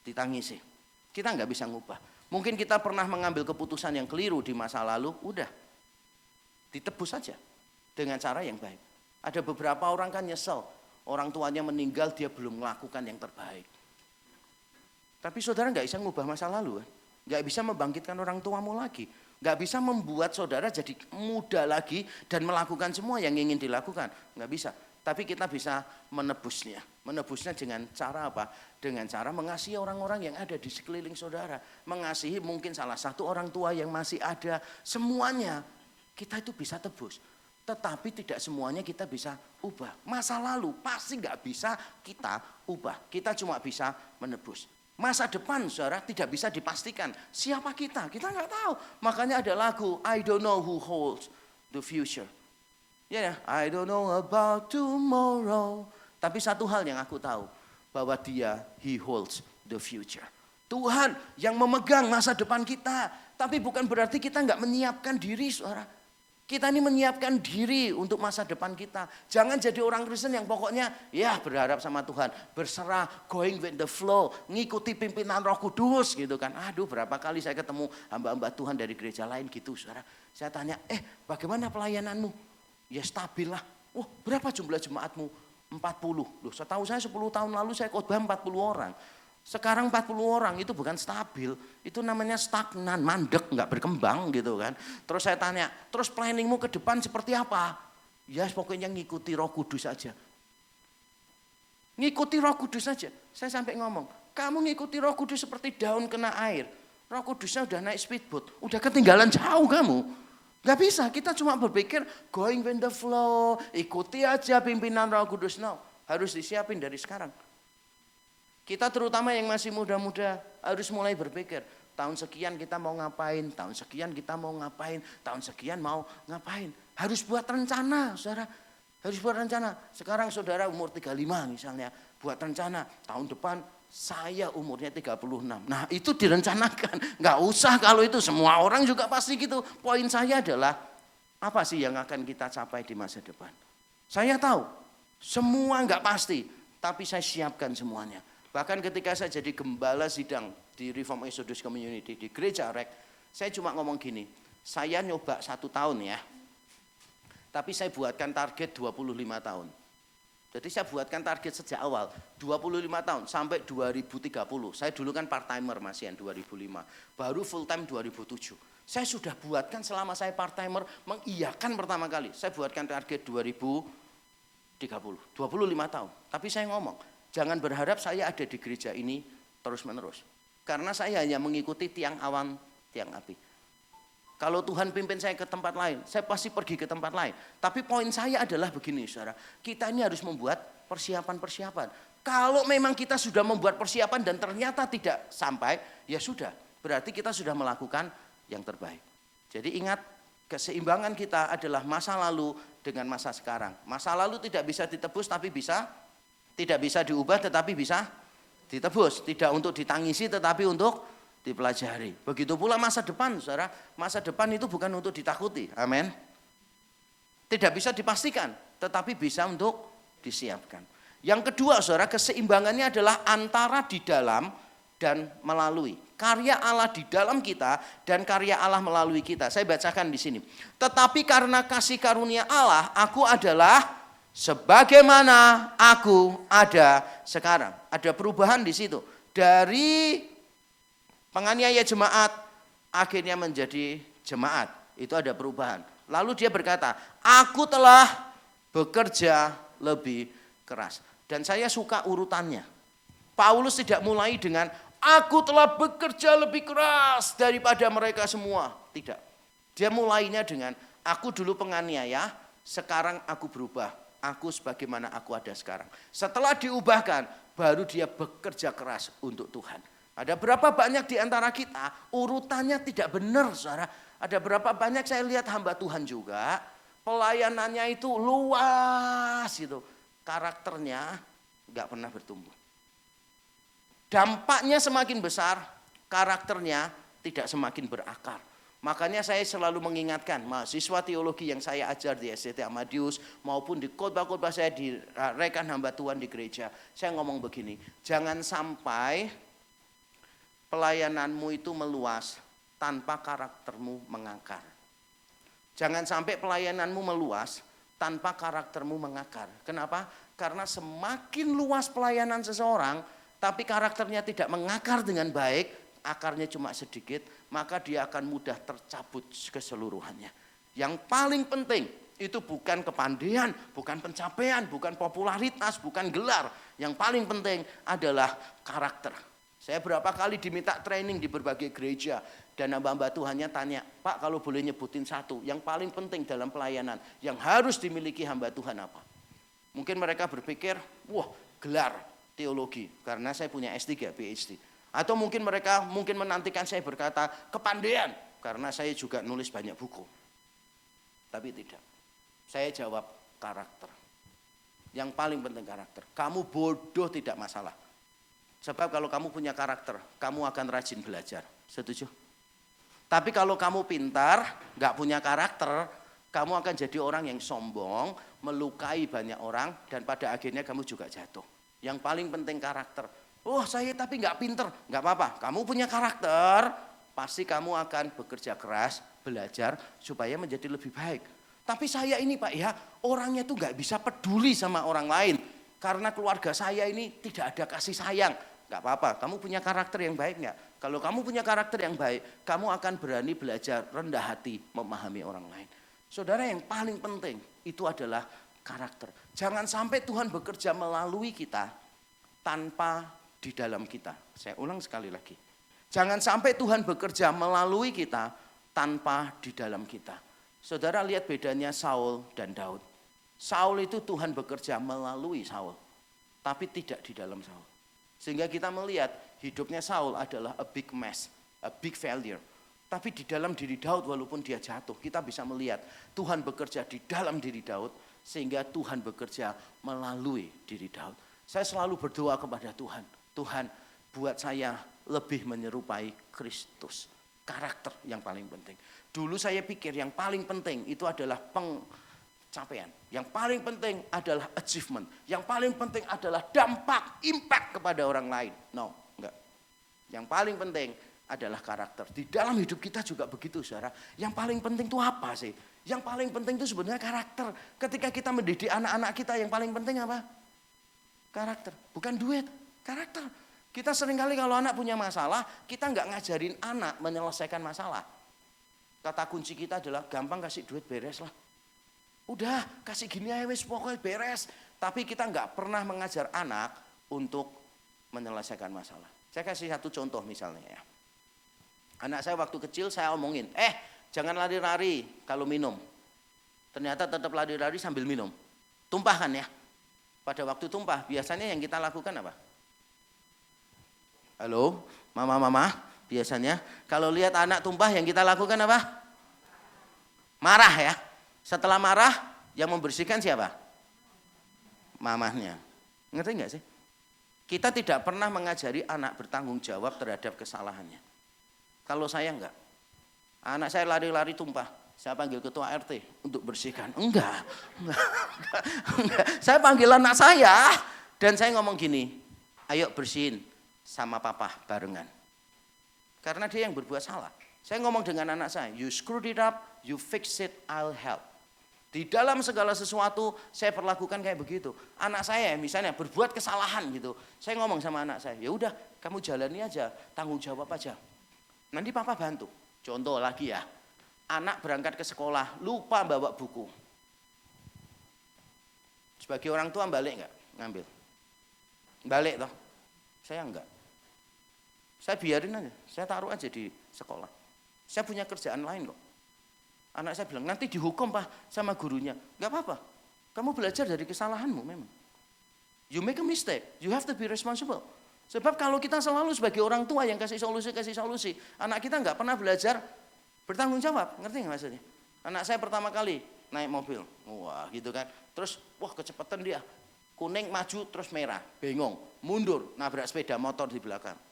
ditangisi. Kita enggak bisa ngubah. Mungkin kita pernah mengambil keputusan yang keliru di masa lalu, udah ditebus saja dengan cara yang baik. Ada beberapa orang kan nyesel, orang tuanya meninggal dia belum melakukan yang terbaik. Tapi saudara enggak bisa ngubah masa lalu, enggak bisa membangkitkan orang tuamu lagi. Nggak bisa membuat saudara jadi muda lagi dan melakukan semua yang ingin dilakukan. Nggak bisa. Tapi kita bisa menebusnya. Menebusnya dengan cara apa? Dengan cara mengasihi orang-orang yang ada di sekeliling saudara. Mengasihi mungkin salah satu orang tua yang masih ada. Semuanya kita itu bisa tebus. Tetapi tidak semuanya kita bisa ubah. Masa lalu pasti nggak bisa kita ubah. Kita cuma bisa menebus. Masa depan saudara tidak bisa dipastikan. Siapa kita? Kita nggak tahu. Makanya ada lagu, I don't know who holds the future. Ya, I don't know about tomorrow. Tapi satu hal yang aku tahu, bahwa dia, he holds the future. Tuhan yang memegang masa depan kita. Tapi bukan berarti kita nggak menyiapkan diri saudara. Kita ini menyiapkan diri untuk masa depan kita. Jangan jadi orang Kristen yang pokoknya ya berharap sama Tuhan. Berserah, going with the flow. Ngikuti pimpinan Roh Kudus gitu kan. Aduh berapa kali saya ketemu hamba-hamba Tuhan dari gereja lain gitu saudara. Saya tanya, bagaimana pelayananmu? Ya stabil lah. Berapa jumlah jemaatmu? 40. Loh setahu saya 10 tahun lalu saya khotbah 40 orang. Sekarang 40 orang itu bukan stabil, itu namanya stagnan, mandek, nggak berkembang gitu kan. Terus saya tanya, terus planningmu ke depan seperti apa? Ya pokoknya ngikuti Roh Kudus saja. Ngikuti Roh Kudus saja. Saya sampai ngomong, kamu ngikuti Roh Kudus seperti daun kena air. Roh Kudusnya udah naik speedboat, udah ketinggalan jauh kamu. Gak bisa, kita cuma berpikir going with the flow, ikuti aja pimpinan Roh Kudus. No, harus disiapin dari sekarang. Kita terutama yang masih muda-muda harus mulai berpikir, tahun sekian kita mau ngapain, tahun sekian kita mau ngapain, tahun sekian mau ngapain. Harus buat rencana, saudara. Harus buat rencana. Sekarang saudara umur 35 misalnya, buat rencana tahun depan saya umurnya 36. Nah itu direncanakan. Nggak usah kalau itu semua orang juga pasti gitu. Poin saya adalah apa sih yang akan kita capai di masa depan. Saya tahu semua nggak pasti. Tapi saya siapkan semuanya. Bahkan ketika saya jadi gembala sidang di Reform Exodus Community di gereja Rek. Saya cuma ngomong gini. Saya nyoba 1 tahun ya. Tapi saya buatkan target 25 tahun. Jadi saya buatkan target sejak awal 25 tahun sampai 2030. Saya dulu kan part timer masihan 2005. Baru full time 2007. Saya sudah buatkan selama saya part timer mengiyakan pertama kali. Saya buatkan target 2030. 25 tahun. Tapi saya ngomong, jangan berharap saya ada di gereja ini terus menerus. Karena saya hanya mengikuti tiang awan, tiang api. Kalau Tuhan pimpin saya ke tempat lain, saya pasti pergi ke tempat lain. Tapi poin saya adalah begini, saudara. Kita ini harus membuat persiapan-persiapan. Kalau memang kita sudah membuat persiapan dan ternyata tidak sampai, ya sudah. Berarti kita sudah melakukan yang terbaik. Jadi ingat, keseimbangan kita adalah masa lalu dengan masa sekarang. Masa lalu tidak bisa ditebus, tapi tidak bisa diubah, tetapi bisa ditebus. Tidak untuk ditangisi, tetapi untuk dipelajari. Begitu pula masa depan, saudara. Masa depan itu bukan untuk ditakuti. Amin. Tidak bisa dipastikan, tetapi bisa untuk disiapkan. Yang kedua, saudara, keseimbangannya adalah antara di dalam dan melalui. Karya Allah di dalam kita dan karya Allah melalui kita. Saya bacakan di sini. Tetapi karena kasih karunia Allah, aku adalah sebagaimana aku ada sekarang. Ada perubahan di situ. Dari penganiaya jemaat akhirnya menjadi jemaat. Itu ada perubahan. Lalu dia berkata, aku telah bekerja lebih keras. Dan saya suka urutannya. Paulus tidak mulai dengan, aku telah bekerja lebih keras daripada mereka semua. Tidak. Dia mulainya dengan, aku dulu penganiaya, sekarang aku berubah. Aku sebagaimana aku ada sekarang. Setelah diubahkan, baru dia bekerja keras untuk Tuhan. Ada berapa banyak di antara kita urutannya tidak benar, saudara. Ada berapa banyak saya lihat hamba Tuhan juga pelayanannya itu luas gitu. Karakternya nggak pernah bertumbuh. Dampaknya semakin besar, karakternya tidak semakin berakar. Makanya saya selalu mengingatkan mahasiswa teologi yang saya ajar di SDT Amadius maupun di khotbah-khotbah saya di rekan hamba Tuhan di gereja. Saya ngomong begini, jangan sampai pelayananmu itu meluas tanpa karaktermu mengakar. Jangan sampai pelayananmu meluas tanpa karaktermu mengakar. Kenapa? Karena semakin luas pelayanan seseorang, tapi karakternya tidak mengakar dengan baik, akarnya cuma sedikit, maka dia akan mudah tercabut keseluruhannya. Yang paling penting itu bukan kepandaian, bukan pencapaian, bukan popularitas, bukan gelar. Yang paling penting adalah karakter. Saya berapa kali diminta training di berbagai gereja dan hamba-hamba Tuhannya tanya, Pak kalau boleh nyebutin satu, yang paling penting dalam pelayanan, yang harus dimiliki hamba Tuhan apa? Mungkin mereka berpikir, wah gelar teologi, karena saya punya S3, PhD. Atau mungkin mereka menantikan saya berkata, kepandaian, karena saya juga nulis banyak buku. Tapi tidak, saya jawab karakter. Yang paling penting karakter. Kamu bodoh tidak masalah. Sebab kalau kamu punya karakter, kamu akan rajin belajar. Setuju? Tapi kalau kamu pintar, gak punya karakter, kamu akan jadi orang yang sombong, melukai banyak orang, dan pada akhirnya kamu juga jatuh. Yang paling penting karakter. Oh saya tapi gak pinter, gak apa-apa. Kamu punya karakter, pasti kamu akan bekerja keras, belajar, supaya menjadi lebih baik. Tapi saya ini Pak ya, orangnya tuh gak bisa peduli sama orang lain. Karena keluarga saya ini tidak ada kasih sayang. Gak apa-apa, kamu punya karakter yang baik gak? Kalau kamu punya karakter yang baik, kamu akan berani belajar rendah hati memahami orang lain. Saudara, yang paling penting itu adalah karakter. Jangan sampai Tuhan bekerja melalui kita tanpa di dalam kita. Saya ulang sekali lagi. Jangan sampai Tuhan bekerja melalui kita tanpa di dalam kita. Saudara lihat bedanya Saul dan Daud. Saul itu Tuhan bekerja melalui Saul, tapi tidak di dalam Saul. Sehingga kita melihat hidupnya Saul adalah a big mess, a big failure. Tapi di dalam diri Daud walaupun dia jatuh, kita bisa melihat Tuhan bekerja di dalam diri Daud, sehingga Tuhan bekerja melalui diri Daud. Saya selalu berdoa kepada Tuhan, Tuhan buat saya lebih menyerupai Kristus. Karakter yang paling penting. Dulu saya pikir yang paling penting itu adalah pencapaian. Yang paling penting adalah achievement. Yang paling penting adalah dampak, impact kepada orang lain. No, enggak. Yang paling penting adalah karakter. Di dalam hidup kita juga begitu, saudara. Yang paling penting itu apa sih? Yang paling penting itu sebenarnya karakter. Ketika kita mendidik anak-anak kita, yang paling penting apa? Karakter. Bukan duit, karakter. Kita seringkali kalau anak punya masalah, kita nggak ngajarin anak menyelesaikan masalah. Kata kunci kita adalah gampang kasih duit beres lah. Udah kasih gini aja wis pokoknya beres. Tapi kita nggak pernah mengajar anak untuk menyelesaikan masalah. Saya kasih satu contoh misalnya ya. Anak saya waktu kecil saya omongin, jangan lari-lari kalau minum. Ternyata tetap lari-lari sambil minum. Tumpahkan ya. Pada waktu tumpah biasanya yang kita lakukan apa? Halo, mama-mama, biasanya kalau lihat anak tumpah yang kita lakukan apa? Marah ya. Setelah marah, yang membersihkan siapa? Mamahnya. Ngerti nggak sih? Kita tidak pernah mengajari anak bertanggung jawab terhadap kesalahannya. Kalau saya enggak. Anak saya lari-lari tumpah. Saya panggil ketua RT untuk bersihkan. Enggak. Saya panggil anak saya dan saya ngomong gini, ayo bersihin sama papa barengan. Karena dia yang berbuat salah. Saya ngomong dengan anak saya, you screwed it up, you fix it, I'll help. Di dalam segala sesuatu saya perlakukan kayak begitu. Anak saya misalnya berbuat kesalahan gitu. Saya ngomong sama anak saya, ya udah kamu jalani aja, tanggung jawab aja. Nanti papa bantu. Contoh lagi ya, anak berangkat ke sekolah lupa bawa buku. Sebagai orang tua balik nggak ngambil? Balik toh? Saya enggak. Saya biarin aja, saya taruh aja di sekolah. Saya punya kerjaan lain kok. Anak saya bilang, nanti dihukum Pak sama gurunya. Enggak apa-apa, kamu belajar dari kesalahanmu memang. You make a mistake, you have to be responsible. Sebab kalau kita selalu sebagai orang tua yang kasih solusi, anak kita enggak pernah belajar bertanggung jawab. Ngerti nggak maksudnya? Anak saya pertama kali naik mobil, wah gitu kan. Terus, wah kecepatan dia. Kuning maju terus merah, bengong, mundur, nabrak sepeda motor di belakang.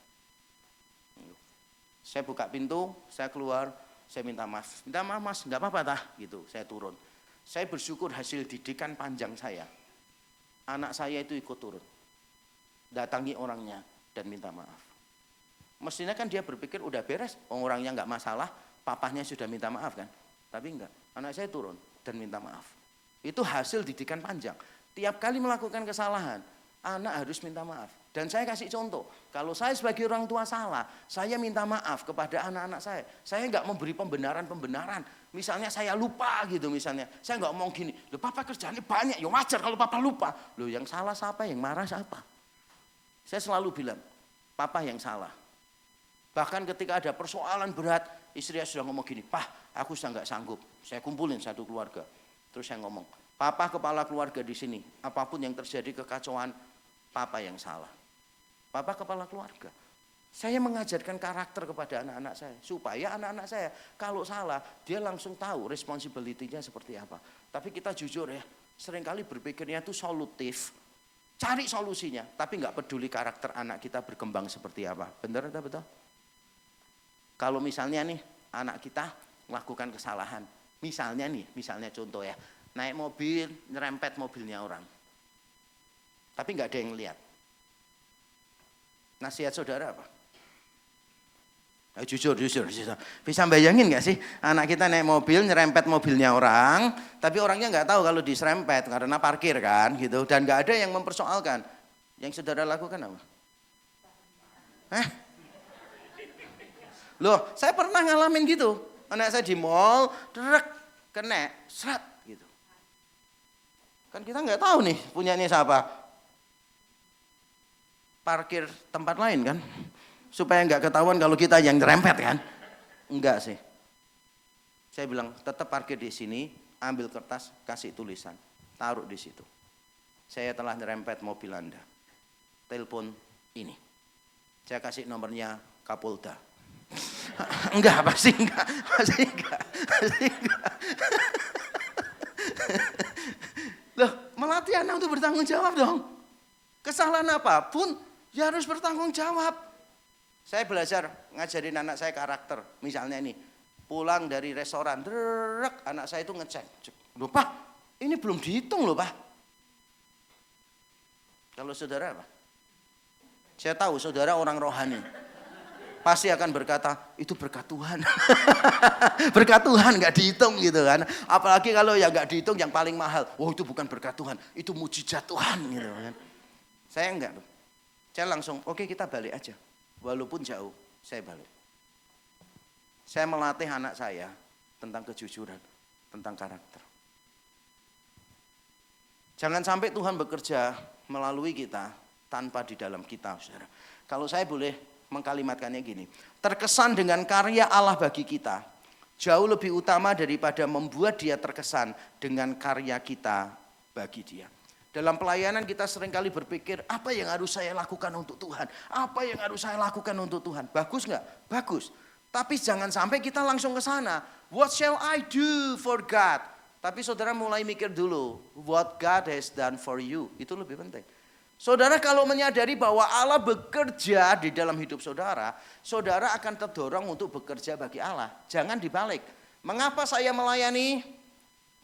Saya buka pintu, saya keluar, saya minta maaf mas, nggak apa-apa tah, gitu. Saya turun. Saya bersyukur hasil didikan panjang saya. Anak saya itu ikut turun, datangi orangnya dan minta maaf. Mestinya kan dia berpikir udah beres, orangnya nggak masalah, papahnya sudah minta maaf kan? Tapi enggak, anak saya turun dan minta maaf. Itu hasil didikan panjang. Tiap kali melakukan kesalahan, anak harus minta maaf. Dan saya kasih contoh, kalau saya sebagai orang tua salah, saya minta maaf kepada anak-anak saya. Saya nggak memberi pembenaran. Misalnya saya lupa gitu misalnya. Saya nggak ngomong gini, loh papa kerjaannya banyak, ya wajar kalau papa lupa. Loh yang salah siapa, yang marah siapa? Saya selalu bilang, papa yang salah. Bahkan ketika ada persoalan berat, istri saya sudah ngomong gini, Pak, aku sudah nggak sanggup. Saya kumpulin satu keluarga. Terus saya ngomong, papa kepala keluarga di sini, apapun yang terjadi kekacauan, papa yang salah. Papa kepala keluarga. Saya mengajarkan karakter kepada anak-anak saya, supaya anak-anak saya kalau salah, dia langsung tahu responsibility-nya seperti apa. Tapi kita jujur ya, seringkali berpikirnya itu solutif, cari solusinya, tapi nggak peduli karakter anak kita berkembang seperti apa. Benar atau betul? Kalau misalnya nih, anak kita melakukan kesalahan, misalnya contoh ya, naik mobil, nyerempet mobilnya orang. Tapi nggak ada yang lihat. Nasihat saudara apa? Jujur. Bisa bayangin nggak sih, anak kita naik mobil, nyerempet mobilnya orang, tapi orangnya nggak tahu kalau diserempet karena parkir kan, gitu. Dan nggak ada yang mempersoalkan. Yang saudara lakukan apa? Loh, saya pernah ngalamin gitu. Anak saya di mall, kena, seret gitu. Kan kita nggak tahu nih punyanya siapa. Parkir tempat lain kan, supaya nggak ketahuan kalau kita yang nyerempet kan. Enggak sih. Saya bilang, tetap parkir di sini, ambil kertas, kasih tulisan, taruh di situ. Saya telah nyerempet mobil Anda. Telepon ini. Saya kasih nomornya Kapolda. Enggak, pasti enggak. Loh, melatih anak untuk bertanggung jawab dong. Kesalahan apapun, ya harus bertanggung jawab. Saya belajar ngajarin anak saya karakter. Misalnya ini, pulang dari restoran, anak saya itu ngecek. Loh Pak, ini belum dihitung loh Pak. Kalau saudara apa? Saya tahu saudara orang rohani. Pasti akan berkata, itu berkat Tuhan. Berkat Tuhan gak dihitung gitu kan. Apalagi kalau yang gak dihitung yang paling mahal. Oh itu bukan berkat Tuhan, itu mujizat Tuhan gitu kan. Saya enggak loh. Saya langsung, oke kita balik aja. Walaupun jauh, saya balik. Saya melatih anak saya tentang kejujuran, tentang karakter. Jangan sampai Tuhan bekerja melalui kita tanpa di dalam kita, saudara. Kalau saya boleh mengkalimatkannya gini, terkesan dengan karya Allah bagi kita jauh lebih utama daripada membuat dia terkesan dengan karya kita bagi dia. Dalam pelayanan kita seringkali berpikir, apa yang harus saya lakukan untuk Tuhan? Apa yang harus saya lakukan untuk Tuhan? Bagus nggak? Bagus. Tapi jangan sampai kita langsung ke sana. What shall I do for God? Tapi saudara mulai mikir dulu, what God has done for you. Itu lebih penting. Saudara kalau menyadari bahwa Allah bekerja di dalam hidup saudara, saudara akan terdorong untuk bekerja bagi Allah. Jangan dibalik. Mengapa saya melayani?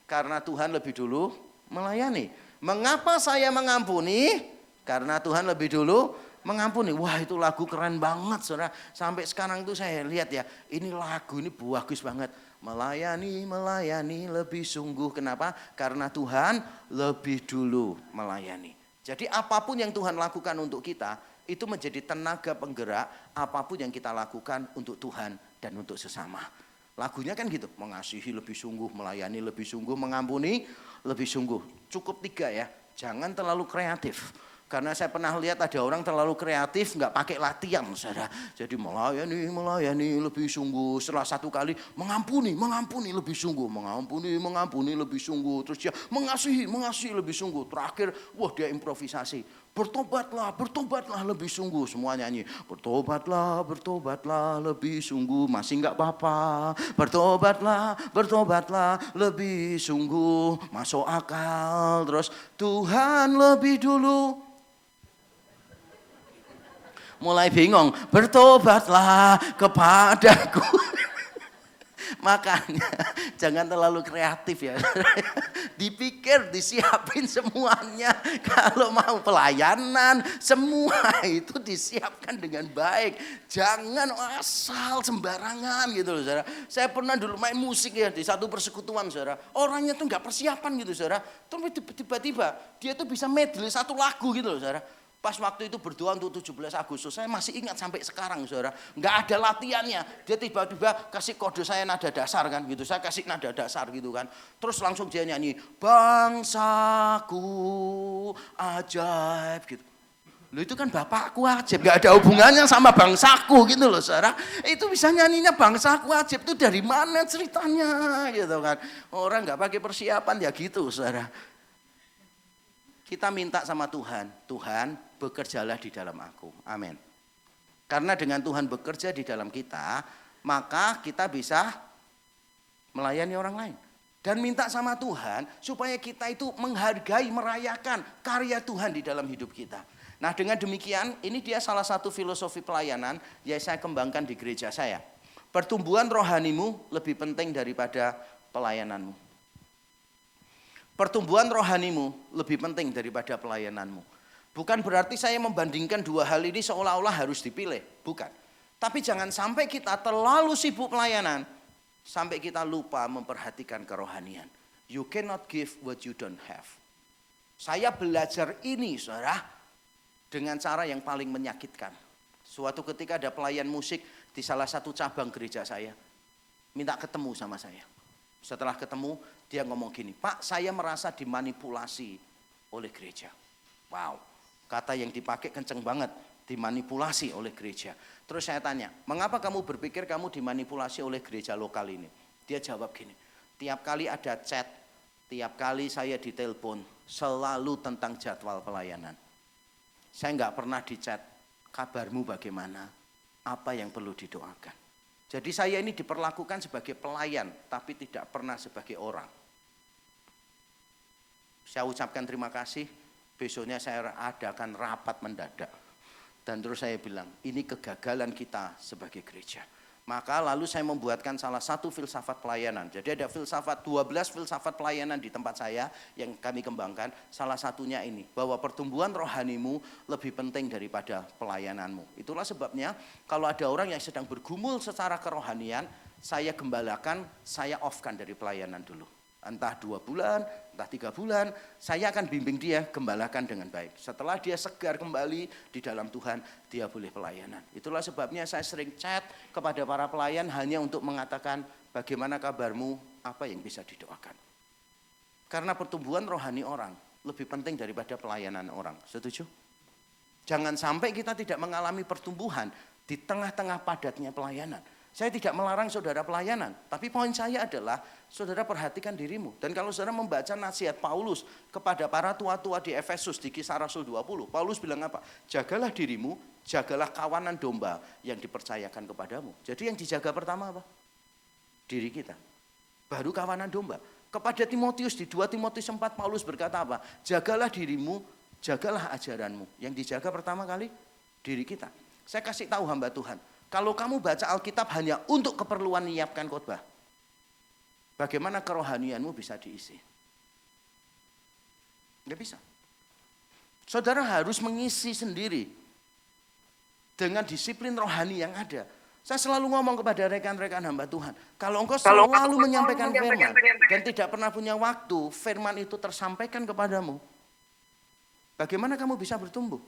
Karena Tuhan lebih dulu melayani. Mengapa saya mengampuni? Karena Tuhan lebih dulu mengampuni. Wah itu lagu keren banget saudara. Sampai sekarang itu saya lihat ya, ini lagu ini bagus banget. Melayani, melayani lebih sungguh. Kenapa? Karena Tuhan lebih dulu melayani. Jadi apapun yang Tuhan lakukan untuk kita, itu menjadi tenaga penggerak apapun yang kita lakukan untuk Tuhan dan untuk sesama. Lagunya kan gitu, mengasihi lebih sungguh, melayani lebih sungguh, mengampuni lebih sungguh. Cukup 3 ya, jangan terlalu kreatif. Karena saya pernah lihat ada orang terlalu kreatif, nggak pakai latihan, saudara. Jadi melayani lebih sungguh. Setelah 1 kali mengampuni lebih sungguh, mengampuni lebih sungguh. Terus dia mengasihi lebih sungguh. Terakhir, wah dia improvisasi. Bertobatlah lebih sungguh. Semua nyanyi, bertobatlah lebih sungguh. Masih nggak apa-apa. Bertobatlah lebih sungguh. Masuk akal. Terus Tuhan lebih dulu. Mulai bingung, bertobatlah kepadaku. Makanya jangan terlalu kreatif ya. Dipikir, disiapin semuanya. Kalau mau pelayanan, semua itu disiapkan dengan baik. Jangan asal sembarangan gitu loh saudara. Saya pernah dulu main musik ya di satu persekutuan saudara. Orangnya tuh gak persiapan gitu saudara. Terus tiba-tiba dia tuh bisa medley 1 lagu gitu loh saudara. Pas waktu itu berdoa untuk 17 Agustus, saya masih ingat sampai sekarang saudara. Nggak ada latihannya, dia tiba-tiba kasih kode saya nada dasar kan gitu. Saya kasih nada dasar gitu kan. Terus langsung dia nyanyi, bangsaku ajaib gitu. Loh itu kan bapakku ajaib, nggak ada hubungannya sama bangsaku gitu loh saudara. Itu bisa nyanyinya bangsaku ajaib, itu dari mana ceritanya gitu kan. Orang nggak pakai persiapan ya gitu saudara. Kita minta sama Tuhan, Tuhan bekerjalah di dalam aku. Amin. Karena dengan Tuhan bekerja di dalam kita, maka kita bisa melayani orang lain. Dan minta sama Tuhan supaya kita itu menghargai, merayakan karya Tuhan di dalam hidup kita. Nah dengan demikian, ini dia salah satu filosofi pelayanan yang saya kembangkan di gereja saya. Pertumbuhan rohanimu lebih penting daripada pelayananmu. Pertumbuhan rohanimu lebih penting daripada pelayananmu. Bukan berarti saya membandingkan 2 hal ini seolah-olah harus dipilih. Bukan. Tapi jangan sampai kita terlalu sibuk pelayanan. Sampai kita lupa memperhatikan kerohanian. You cannot give what you don't have. Saya belajar ini saudara. Dengan cara yang paling menyakitkan. Suatu ketika ada pelayan musik di salah satu cabang gereja saya. Minta ketemu sama saya. Setelah ketemu, dia ngomong gini, Pak saya merasa dimanipulasi oleh gereja. Wow, kata yang dipakai kenceng banget, dimanipulasi oleh gereja. Terus saya tanya, mengapa kamu berpikir kamu dimanipulasi oleh gereja lokal ini? Dia jawab gini, tiap kali ada chat, tiap kali saya ditelepon, selalu tentang jadwal pelayanan. Saya nggak pernah di chat, kabarmu bagaimana, apa yang perlu didoakan. Jadi saya ini diperlakukan sebagai pelayan, tapi tidak pernah sebagai orang. Saya ucapkan terima kasih, besoknya saya adakan rapat mendadak. Dan terus saya bilang, ini kegagalan kita sebagai gereja. Maka lalu saya membuatkan salah satu filsafat pelayanan. Jadi ada 12 filsafat pelayanan di tempat saya yang kami kembangkan. Salah satunya ini, bahwa pertumbuhan rohanimu lebih penting daripada pelayananmu. Itulah sebabnya kalau ada orang yang sedang bergumul secara kerohanian, saya gembalakan, saya off-kan dari pelayanan dulu. Entah 2 bulan, entah 3 bulan, saya akan bimbing dia, gembalakan dengan baik. Setelah dia segar kembali di dalam Tuhan, dia boleh pelayanan. Itulah sebabnya saya sering chat kepada para pelayan hanya untuk mengatakan bagaimana kabarmu, apa yang bisa didoakan. Karena pertumbuhan rohani orang lebih penting daripada pelayanan orang. Setuju? Jangan sampai kita tidak mengalami pertumbuhan di tengah-tengah padatnya pelayanan. Saya tidak melarang saudara pelayanan, tapi poin saya adalah saudara perhatikan dirimu. Dan kalau saudara membaca nasihat Paulus kepada para tua-tua di Efesus di Kisah Rasul 20, Paulus bilang apa? Jagalah dirimu, jagalah kawanan domba yang dipercayakan kepadamu. Jadi yang dijaga pertama apa? Diri kita. Baru kawanan domba. Kepada Timotius di 2 Timotius 4 Paulus berkata apa? Jagalah dirimu, jagalah ajaranmu. Yang dijaga pertama kali diri kita. Saya kasih tahu hamba Tuhan. Kalau kamu baca Alkitab hanya untuk keperluan menyiapkan khotbah, bagaimana kerohanianmu bisa diisi? Nggak bisa. Saudara harus mengisi sendiri dengan disiplin rohani yang ada. Saya selalu ngomong kepada rekan-rekan hamba Tuhan, kalau engkau selalu menyampaikan firman dan tidak pernah punya waktu firman itu tersampaikan kepadamu, bagaimana kamu bisa bertumbuh?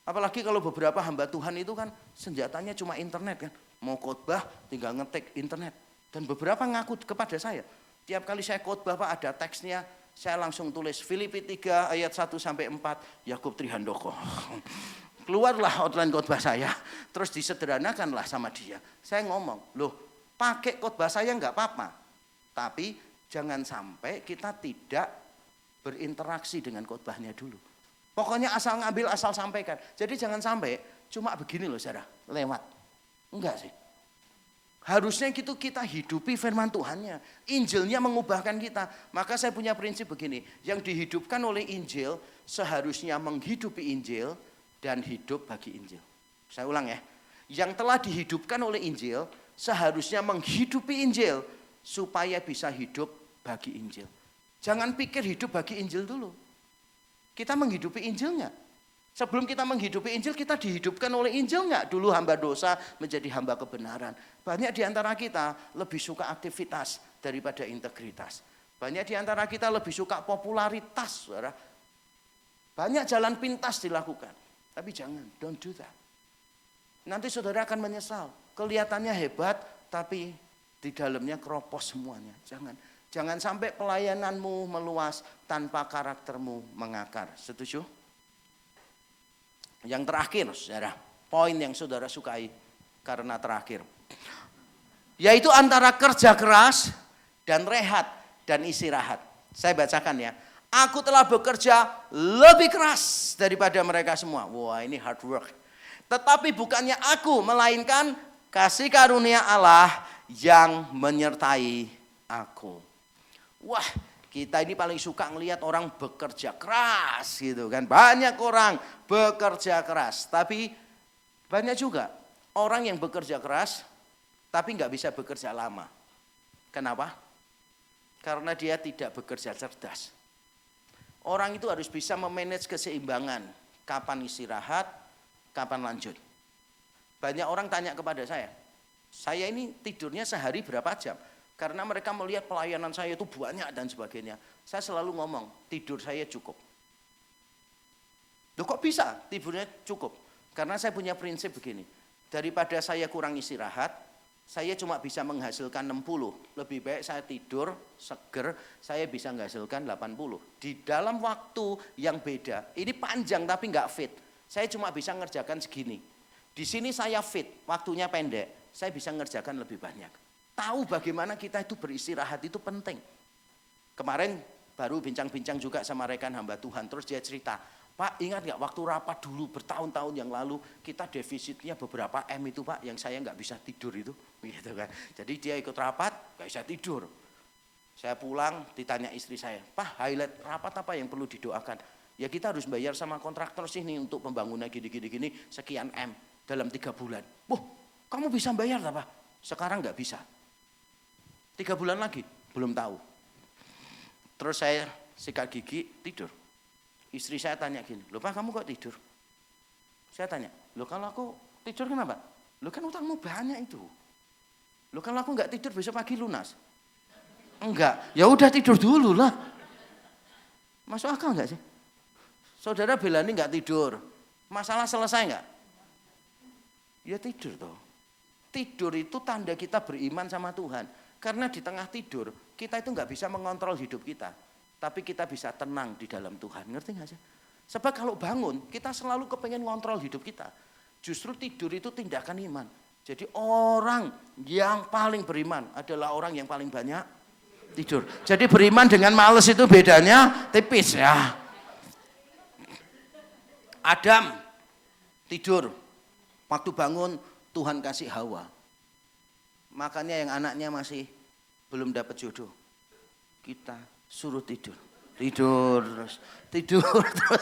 Apalagi kalau beberapa hamba Tuhan itu kan senjatanya cuma internet kan. Mau khotbah tinggal ngetik internet. Dan beberapa ngaku kepada saya. Tiap kali saya khotbah Pak ada teksnya, saya langsung tulis Filipi 3 ayat 1 sampai 4, Yakub Trihandoko. Keluarlah outline khotbah saya, terus disederhanakanlah sama dia. Saya ngomong, loh pakai khotbah saya nggak apa-apa. Tapi jangan sampai kita tidak berinteraksi dengan khotbahnya dulu. Pokoknya asal ngambil, asal sampaikan. Jadi jangan sampai cuma begini loh saudara, lewat. Enggak sih. Harusnya gitu kita hidupi firman Tuhannya. Injilnya mengubahkan kita. Maka saya punya prinsip begini. Yang dihidupkan oleh Injil seharusnya menghidupi Injil dan hidup bagi Injil. Saya ulang ya. Yang telah dihidupkan oleh Injil seharusnya menghidupi Injil supaya bisa hidup bagi Injil. Jangan pikir hidup bagi Injil dulu. Kita menghidupi Injil enggak? Sebelum kita menghidupi Injil, kita dihidupkan oleh Injil enggak? Dulu hamba dosa menjadi hamba kebenaran. Banyak di antara kita lebih suka aktivitas daripada integritas. Banyak di antara kita lebih suka popularitas, saudara. Banyak jalan pintas dilakukan. Tapi jangan, don't do that. Nanti saudara akan menyesal. Kelihatannya hebat, tapi di dalamnya keropos semuanya. Jangan. Jangan sampai pelayananmu meluas tanpa karaktermu mengakar. Setuju? Yang terakhir, saudara, poin yang saudara sukai karena terakhir. Yaitu antara kerja keras dan rehat dan istirahat. Saya bacakan ya. Aku telah bekerja lebih keras daripada mereka semua. Wah, ini hard work. Tetapi bukannya aku, melainkan kasih karunia Allah yang menyertai aku. Wah, kita ini paling suka ngelihat orang bekerja keras gitu kan. Banyak orang bekerja keras, tapi banyak juga orang yang bekerja keras tapi nggak bisa bekerja lama. Kenapa? Karena dia tidak bekerja cerdas. Orang itu harus bisa memanage keseimbangan. Kapan istirahat, kapan lanjut. Banyak orang tanya kepada saya ini tidurnya sehari berapa jam? Karena mereka melihat pelayanan saya itu banyak dan sebagainya. Saya selalu ngomong, tidur saya cukup. Loh kok bisa tidurnya cukup? Karena saya punya prinsip begini. Daripada saya kurang istirahat, saya cuma bisa menghasilkan 60. Lebih baik saya tidur, seger, saya bisa menghasilkan 80. Di dalam waktu yang beda, ini panjang tapi nggak fit. Saya cuma bisa ngerjakan segini. Di sini saya fit, waktunya pendek, saya bisa ngerjakan lebih banyak. Tahu bagaimana kita itu beristirahat itu penting. Kemarin baru bincang-bincang juga sama rekan hamba Tuhan. Terus dia cerita, Pak ingat gak waktu rapat dulu bertahun-tahun yang lalu kita defisitnya beberapa M itu Pak yang saya gak bisa tidur itu. Gitu kan. Jadi dia ikut rapat gak bisa tidur. Saya pulang ditanya istri saya, Pak highlight rapat apa yang perlu didoakan? Ya kita harus bayar sama kontraktor sini untuk pembangunan gini sekian M dalam 3 bulan. Wah kamu bisa bayar tak Pak? Sekarang gak bisa. 3 bulan lagi belum tahu. Terus saya sikat gigi tidur. Istri saya tanya gini, loh Pak kamu kok tidur? Saya tanya, loh kalau aku tidur kenapa? Loh kan utangmu banyak itu. Loh kalau aku nggak tidur besok pagi lunas. Enggak, ya udah tidur dulu lah. Masuk akal nggak sih? Saudara Belani nggak tidur, masalah selesai nggak? Ya tidur toh. Tidur itu tanda kita beriman sama Tuhan. Karena di tengah tidur kita itu nggak bisa mengontrol hidup kita, tapi kita bisa tenang di dalam Tuhan. Ngerti nggak sih? Sebab kalau bangun kita selalu kepengen ngontrol hidup kita. Justru tidur itu tindakan iman. Jadi orang yang paling beriman adalah orang yang paling banyak tidur. Jadi beriman dengan males itu bedanya tipis ya. Adam tidur, waktu bangun Tuhan kasih Hawa. Makanya yang anaknya masih belum dapat jodoh, kita suruh tidur terus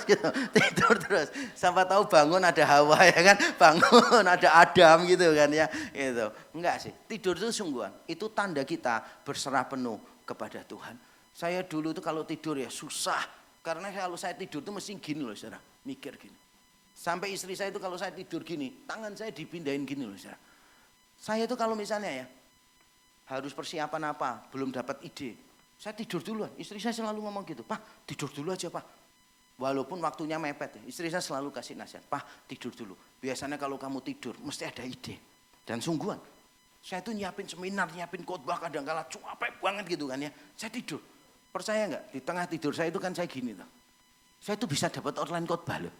gitu. Tidur terus sampai tahu bangun ada Hawa ya kan, bangun ada Adam gitu kan ya, itu enggak sih, tidur itu sungguhan, itu tanda kita berserah penuh kepada Tuhan. Saya dulu tuh kalau tidur ya susah, karena kalau saya tidur tuh mesti gini loh saudara, mikir gini, sampai istri saya itu kalau saya tidur gini, tangan saya dipindahin gini loh saudara. Saya tuh kalau misalnya ya harus persiapan apa, belum dapat ide, saya tidur duluan. Istri saya selalu ngomong gitu, Pak tidur dulu aja Pak. Walaupun waktunya mepet, istri saya selalu kasih nasihat, Pak tidur dulu. Biasanya kalau kamu tidur mesti ada ide. Dan sungguhan, saya tuh nyiapin seminar, nyiapin khotbah kadang-kala capek banget gitu kan ya. Saya tidur, percaya nggak? Di tengah tidur saya itu kan saya gini tuh. Saya tuh bisa dapat online khotbah loh.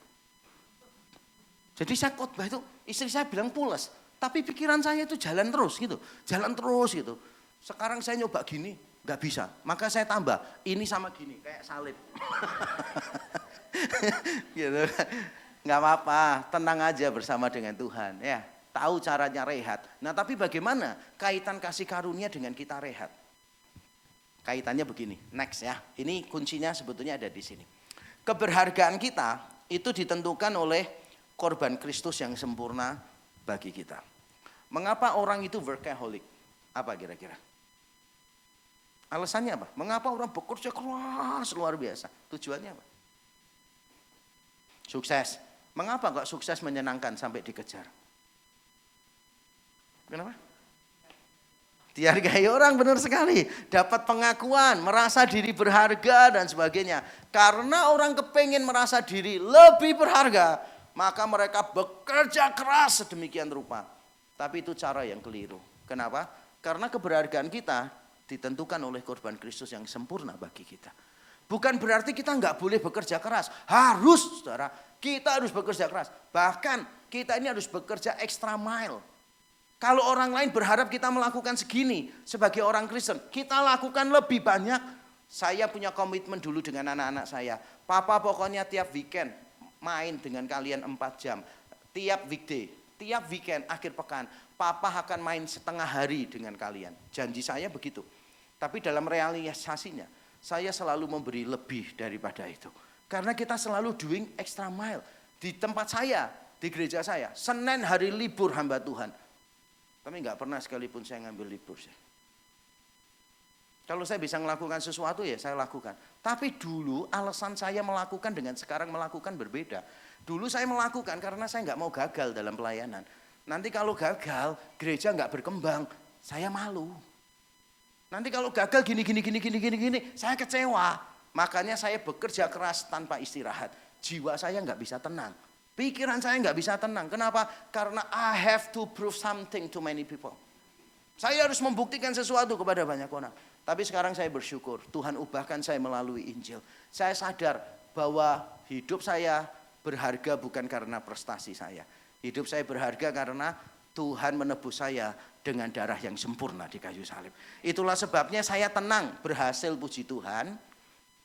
Jadi saya khotbah itu, istri saya bilang pules. Tapi pikiran saya itu jalan terus gitu. Sekarang saya nyoba gini, nggak bisa. Maka saya tambah, ini sama gini, kayak salib. Gitu. Nggak apa-apa, tenang aja bersama dengan Tuhan. Ya, tahu caranya rehat. Nah tapi bagaimana kaitan kasih karunia dengan kita rehat? Kaitannya begini, next ya. Ini kuncinya sebetulnya ada di sini. Keberhargaan kita itu ditentukan oleh korban Kristus yang sempurna bagi kita. Mengapa orang itu workaholic? Apa kira-kira? Alasannya apa? Mengapa orang bekerja keras luar biasa? Tujuannya apa? Sukses. Mengapa kok sukses menyenangkan sampai dikejar? Kenapa? Dihargai orang, benar sekali. Dapat pengakuan, merasa diri berharga dan sebagainya. Karena orang kepengen merasa diri lebih berharga, maka mereka bekerja keras sedemikian rupa. Tapi itu cara yang keliru. Kenapa? Karena keberhargaan kita ditentukan oleh korban Kristus yang sempurna bagi kita. Bukan berarti kita nggak boleh bekerja keras. Harus, saudara. Kita harus bekerja keras. Bahkan kita ini harus bekerja extra mile. Kalau orang lain berharap kita melakukan segini sebagai orang Kristen, kita lakukan lebih banyak. Saya punya komitmen dulu dengan anak-anak saya. Papa pokoknya tiap weekend main dengan kalian 4 jam. Tiap weekday. Tiap weekend, akhir pekan, Papa akan main setengah hari dengan kalian. Janji saya begitu. Tapi dalam realisasinya, saya selalu memberi lebih daripada itu. Karena kita selalu doing extra mile. Di tempat saya, di gereja saya, Senin hari libur hamba Tuhan. Tapi nggak pernah sekalipun saya ngambil libur. Kalau saya bisa melakukan sesuatu ya saya lakukan. Tapi dulu alasan saya melakukan dengan sekarang melakukan berbeda. Dulu saya melakukan karena saya nggak mau gagal dalam pelayanan. Nanti kalau gagal, gereja nggak berkembang, saya malu. Nanti kalau gagal gini, saya kecewa. Makanya saya bekerja keras tanpa istirahat. Jiwa saya nggak bisa tenang. Pikiran saya nggak bisa tenang. Kenapa? Karena I have to prove something to many people. Saya harus membuktikan sesuatu kepada banyak orang. Tapi sekarang saya bersyukur, Tuhan ubahkan saya melalui Injil. Saya sadar bahwa hidup saya berharga bukan karena prestasi saya. Hidup saya berharga karena Tuhan menebus saya dengan darah yang sempurna di kayu salib. Itulah sebabnya saya tenang, berhasil puji Tuhan,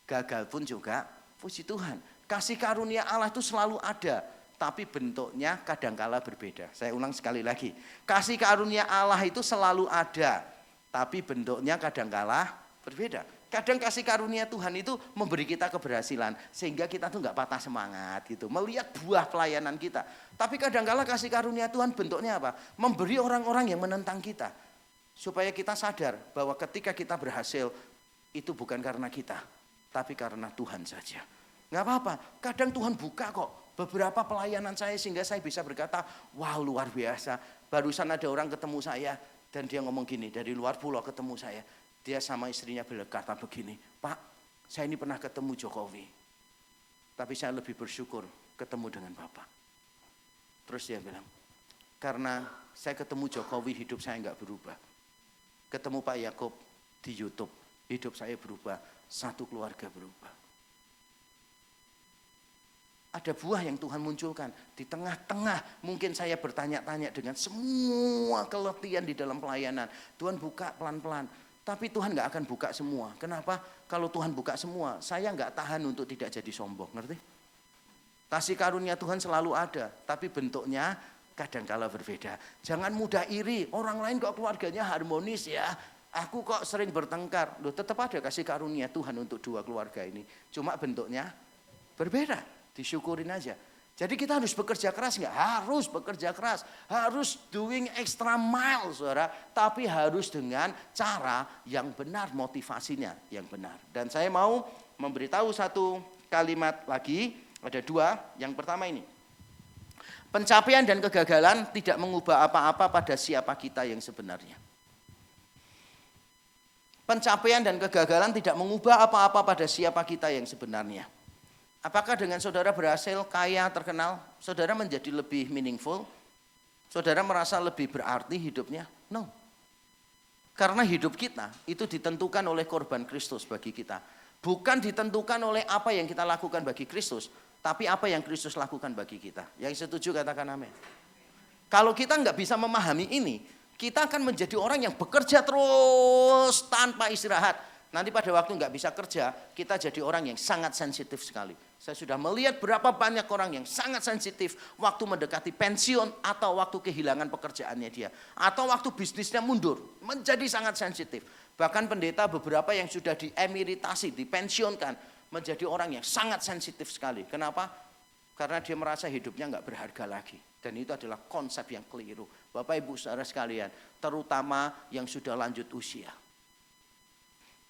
gagal pun juga puji Tuhan. Kasih karunia Allah itu selalu ada, tapi bentuknya kadangkala berbeda. Saya ulang sekali lagi. Kasih karunia Allah itu selalu ada, tapi bentuknya kadangkala berbeda. Kadang kasih karunia Tuhan itu memberi kita keberhasilan, sehingga kita tuh nggak patah semangat gitu, melihat buah pelayanan kita. Tapi kadangkala kasih karunia Tuhan bentuknya apa? Memberi orang-orang yang menentang kita, supaya kita sadar bahwa ketika kita berhasil, itu bukan karena kita, tapi karena Tuhan saja. Nggak apa-apa, kadang Tuhan buka kok beberapa pelayanan saya, sehingga saya bisa berkata, wow luar biasa. Barusan ada orang ketemu saya, dan dia ngomong gini, dari luar pulau ketemu saya. Dia sama istrinya berkata begini, Pak, saya ini pernah ketemu Jokowi, tapi saya lebih bersyukur ketemu dengan Bapak. Terus dia bilang, karena saya ketemu Jokowi, hidup saya enggak berubah. Ketemu Pak Yakub di YouTube, hidup saya berubah, satu keluarga berubah. Ada buah yang Tuhan munculkan di tengah-tengah. Mungkin saya bertanya-tanya dengan semua keletihan di dalam pelayanan. Tuhan buka pelan-pelan. Tapi Tuhan nggak akan buka semua. Kenapa? Kalau Tuhan buka semua, saya nggak tahan untuk tidak jadi sombong. Ngerti? Kasih karunia Tuhan selalu ada, tapi bentuknya kadangkala berbeda. Jangan mudah iri. Orang lain kok keluarganya harmonis ya. Aku kok sering bertengkar. Loh, tetap ada kasih karunia Tuhan untuk dua keluarga ini. Cuma bentuknya berbeda. Disyukurin aja. Jadi kita harus bekerja keras nggak? Harus bekerja keras. Harus doing extra mile, saudara. Tapi harus dengan cara yang benar, motivasinya yang benar. Dan saya mau memberitahu satu kalimat lagi. Ada dua. Yang pertama ini. Pencapaian dan kegagalan tidak mengubah apa-apa pada siapa kita yang sebenarnya. Pencapaian dan kegagalan tidak mengubah apa-apa pada siapa kita yang sebenarnya. Apakah dengan saudara berhasil, kaya, terkenal, saudara menjadi lebih meaningful? Saudara merasa lebih berarti hidupnya? No. Karena hidup kita itu ditentukan oleh korban Kristus bagi kita. Bukan ditentukan oleh apa yang kita lakukan bagi Kristus, tapi apa yang Kristus lakukan bagi kita. Yang setuju katakan amin. Kalau kita nggak bisa memahami ini, kita akan menjadi orang yang bekerja terus tanpa istirahat. Nanti pada waktu nggak bisa kerja, kita jadi orang yang sangat sensitif sekali. Saya sudah melihat berapa banyak orang yang sangat sensitif waktu mendekati pensiun atau waktu kehilangan pekerjaannya dia. Atau waktu bisnisnya mundur, menjadi sangat sensitif. Bahkan pendeta beberapa yang sudah diemeritasi, dipensiunkan, menjadi orang yang sangat sensitif sekali. Kenapa? Karena dia merasa hidupnya nggak berharga lagi. Dan itu adalah konsep yang keliru. Bapak Ibu saudara sekalian, terutama yang sudah lanjut usia.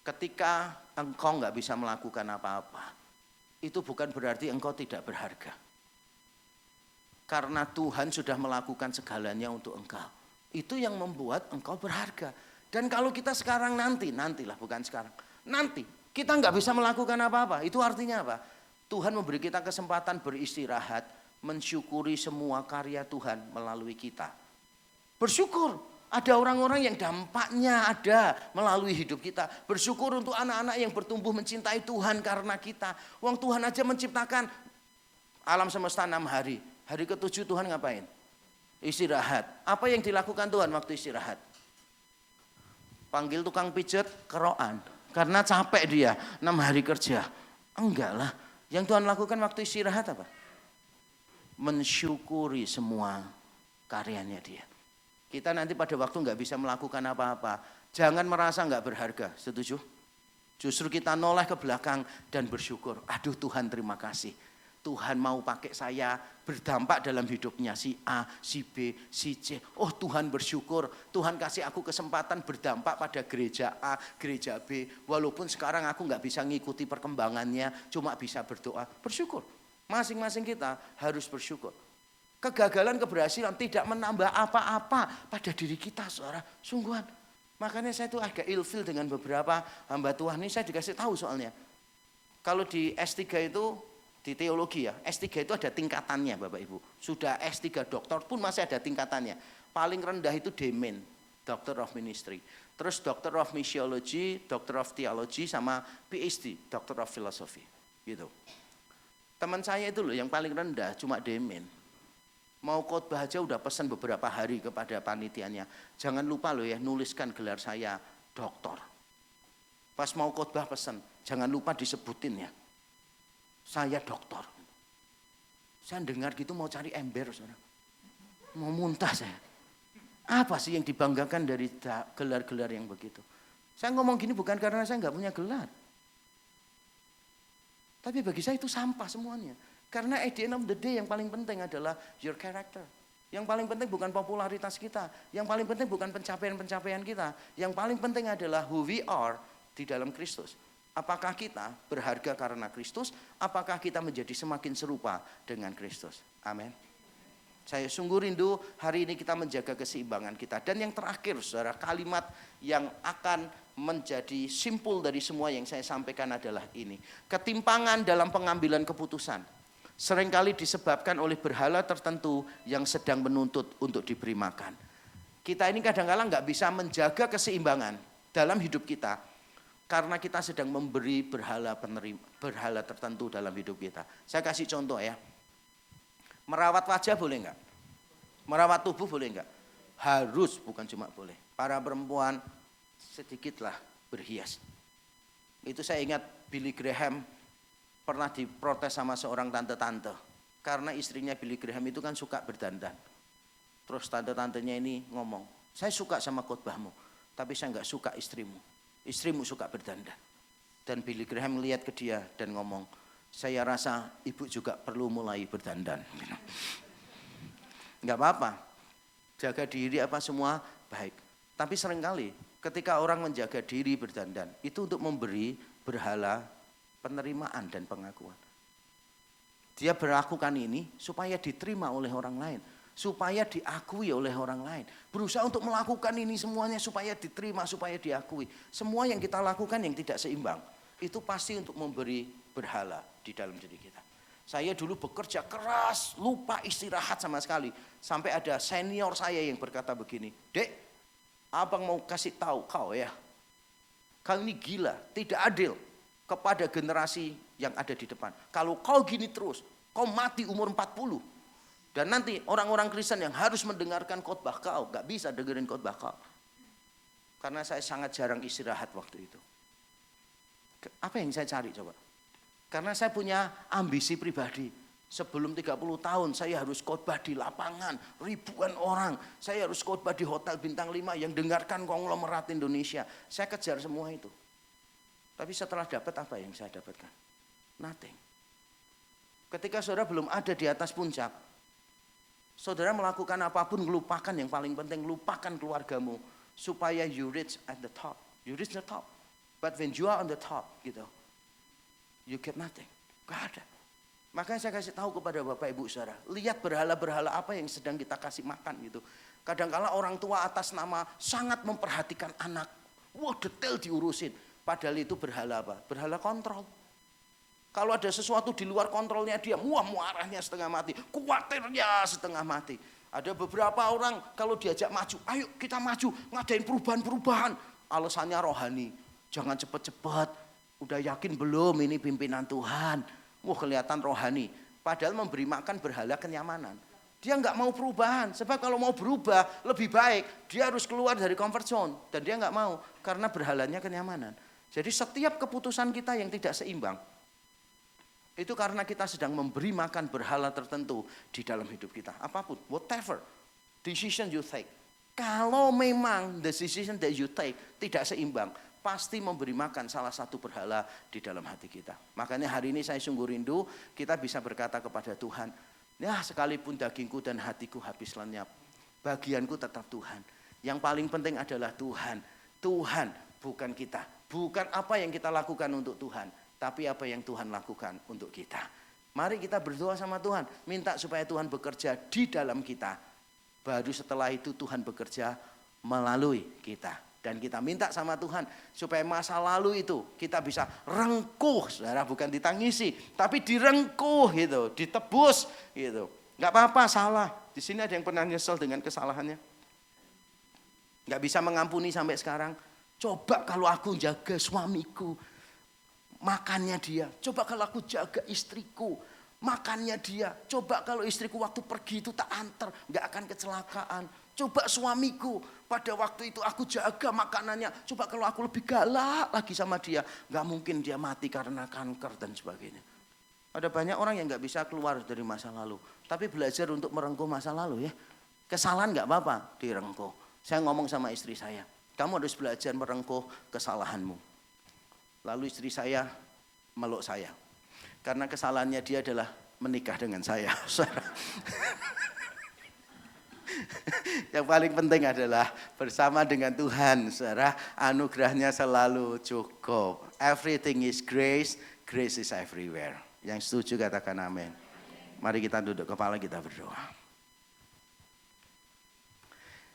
Ketika engkau nggak bisa melakukan apa-apa, itu bukan berarti engkau tidak berharga. Karena Tuhan sudah melakukan segalanya untuk engkau. Itu yang membuat engkau berharga. Dan kalau kita sekarang nantilah bukan sekarang. Nanti kita nggak bisa melakukan apa-apa. Itu artinya apa? Tuhan memberi kita kesempatan beristirahat, mensyukuri semua karya Tuhan melalui kita. Bersyukur. Ada orang-orang yang dampaknya ada melalui hidup kita. Bersyukur untuk anak-anak yang bertumbuh mencintai Tuhan karena kita. Wong Tuhan aja menciptakan alam semesta 6 hari. Hari ke-7 Tuhan ngapain? Istirahat. Apa yang dilakukan Tuhan waktu istirahat? Panggil tukang pijat keroan. Karena capek dia 6 hari kerja. Enggak lah. Yang Tuhan lakukan waktu istirahat apa? Mensyukuri semua karyanya dia. Kita nanti pada waktu nggak bisa melakukan apa-apa, jangan merasa nggak berharga, setuju? Justru kita noleh ke belakang dan bersyukur. Aduh Tuhan terima kasih. Tuhan mau pakai saya berdampak dalam hidupnya si A, si B, si C. Oh Tuhan bersyukur, Tuhan kasih aku kesempatan berdampak pada gereja A, gereja B. Walaupun sekarang aku nggak bisa ngikuti perkembangannya, cuma bisa berdoa. Bersyukur, masing-masing kita harus bersyukur. Kegagalan, keberhasilan tidak menambah apa-apa pada diri kita, saudara. Sungguhan. Makanya saya tuh agak ilfil dengan beberapa hamba Tuhan ini. Saya dikasih tahu soalnya. Kalau di S3 itu, di teologi ya, S3 itu ada tingkatannya Bapak Ibu. Sudah S3 doktor pun masih ada tingkatannya. Paling rendah itu DMin, Doctor of Ministry. Terus Doctor of Missiology, Doctor of Theology, sama PhD, Doctor of Philosophy. Gitu. Teman saya itu loh yang paling rendah cuma DMin. Mau khotbah aja udah pesan beberapa hari kepada panitianya. Jangan lupa loh ya, nuliskan gelar saya doktor. Pas mau khotbah pesan, jangan lupa disebutin ya, saya doktor. Saya dengar gitu mau cari ember, saudara. Mau muntah saya. Apa sih yang dibanggakan dari gelar-gelar yang begitu? Saya ngomong gini bukan karena saya nggak punya gelar. Tapi bagi saya itu sampah semuanya. Karena at the end of the day yang paling penting adalah your character. Yang paling penting bukan popularitas kita. Yang paling penting bukan pencapaian-pencapaian kita. Yang paling penting adalah who we are di dalam Kristus. Apakah kita berharga karena Kristus? Apakah kita menjadi semakin serupa dengan Kristus? Amin. Saya sungguh rindu hari ini kita menjaga keseimbangan kita. Dan yang terakhir saudara, kalimat yang akan menjadi simpul dari semua yang saya sampaikan adalah ini. Ketimpangan dalam pengambilan keputusan seringkali disebabkan oleh berhala tertentu yang sedang menuntut untuk diberi makan. Kita ini kadang-kadang nggak bisa menjaga keseimbangan dalam hidup kita karena kita sedang memberi berhala tertentu dalam hidup kita. Saya kasih contoh ya. Merawat wajah boleh enggak? Merawat tubuh boleh enggak? Harus, bukan cuma boleh. Para perempuan sedikitlah berhias. Itu saya ingat Billy Graham pernah diprotes sama seorang tante-tante. Karena istrinya Billy Graham itu kan suka berdandan. Terus tante-tantenya ini ngomong, saya suka sama khotbahmu, tapi saya enggak suka istrimu. Istrimu suka berdandan. Dan Billy Graham lihat ke dia dan ngomong, saya rasa ibu juga perlu mulai berdandan. Enggak apa-apa, jaga diri apa semua baik. Tapi seringkali ketika orang menjaga diri berdandan, itu untuk memberi berhala penerimaan dan pengakuan. Dia melakukan ini supaya diterima oleh orang lain, supaya diakui oleh orang lain. Berusaha untuk melakukan ini semuanya supaya diterima, supaya diakui. Semua yang kita lakukan yang tidak seimbang, itu pasti untuk memberi berhala di dalam diri kita. Saya dulu bekerja keras, lupa istirahat sama sekali. Sampai ada senior saya yang berkata begini, Dek, abang mau kasih tahu kau ya, kau ini gila, tidak adil kepada generasi yang ada di depan. Kalau kau gini terus, kau mati umur 40. Dan nanti orang-orang Kristen yang harus mendengarkan khotbah kau, gak bisa dengerin khotbah kau. Karena saya sangat jarang istirahat waktu itu. Apa yang saya cari coba? Karena saya punya ambisi pribadi. Sebelum 30 tahun saya harus khotbah di lapangan, ribuan orang. Saya harus khotbah di hotel bintang 5 yang dengarkan konglomerat Indonesia. Saya kejar semua itu. Tapi setelah dapat apa yang saya dapatkan? Nothing. Ketika saudara belum ada di atas puncak, saudara melakukan apapun, lupakan yang paling penting, lupakan keluargamu. Supaya you reach at the top. You reach the top. But when you are on the top, gitu, you get nothing. Gak ada. Makanya saya kasih tahu kepada Bapak Ibu Saudara, lihat berhala-berhala apa yang sedang kita kasih makan gitu. Kadang-kala orang tua atas nama sangat memperhatikan anak. Wah, detail diurusin. Padahal itu berhala apa? Berhala kontrol. Kalau ada sesuatu di luar kontrolnya dia, marahnya setengah mati, khawatirnya setengah mati. Ada beberapa orang kalau diajak maju, ayo kita maju, ngadain perubahan-perubahan. Alasannya rohani. Jangan cepat-cepat, udah yakin belum ini pimpinan Tuhan? Wah, kelihatan rohani. Padahal memberi makan berhala kenyamanan. Dia nggak mau perubahan, sebab kalau mau berubah lebih baik dia harus keluar dari comfort zone. Dan dia nggak mau karena berhalanya kenyamanan. Jadi setiap keputusan kita yang tidak seimbang, itu karena kita sedang memberi makan berhala tertentu di dalam hidup kita. Apapun, whatever decision you take. Kalau memang the decision that you take tidak seimbang, pasti memberi makan salah satu berhala di dalam hati kita. Makanya hari ini saya sungguh rindu kita bisa berkata kepada Tuhan, ya sekalipun dagingku dan hatiku habis lenyap, bagianku tetap Tuhan. Yang paling penting adalah Tuhan. Tuhan, bukan kita. Bukan apa yang kita lakukan untuk Tuhan, tapi apa yang Tuhan lakukan untuk kita. Mari kita berdoa sama Tuhan, minta supaya Tuhan bekerja di dalam kita. Baru setelah itu Tuhan bekerja melalui kita. Dan kita minta sama Tuhan supaya masa lalu itu kita bisa rengkuh, saudara, bukan ditangisi, tapi direngkuh gitu, ditebus gitu. Nggak apa-apa salah. Di sini ada yang pernah nyesel dengan kesalahannya? Nggak bisa mengampuni sampai sekarang. Coba kalau aku jaga suamiku, makannya dia. Coba kalau aku jaga istriku, Makannya dia. Coba kalau istriku waktu pergi itu tak antar, nggak akan kecelakaan. Coba suamiku pada waktu itu aku jaga makanannya. Coba kalau aku lebih galak lagi sama dia, nggak mungkin dia mati karena kanker dan sebagainya. Ada banyak orang yang nggak bisa keluar dari masa lalu, tapi belajar untuk merengkuh masa lalu ya. Kesalahan nggak apa-apa, direngkuh. Saya ngomong sama istri saya, kamu harus belajar merengkuh kesalahanmu. Lalu istri saya meluk saya. Karena kesalahannya dia adalah menikah dengan saya. Yang paling penting adalah bersama dengan Tuhan, saudara, anugerahnya selalu cukup. Everything is grace, grace is everywhere. Yang setuju katakan amin. Mari kita duduk kepala, kita berdoa.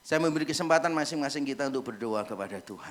Saya memberi kesempatan masing-masing kita untuk berdoa kepada Tuhan.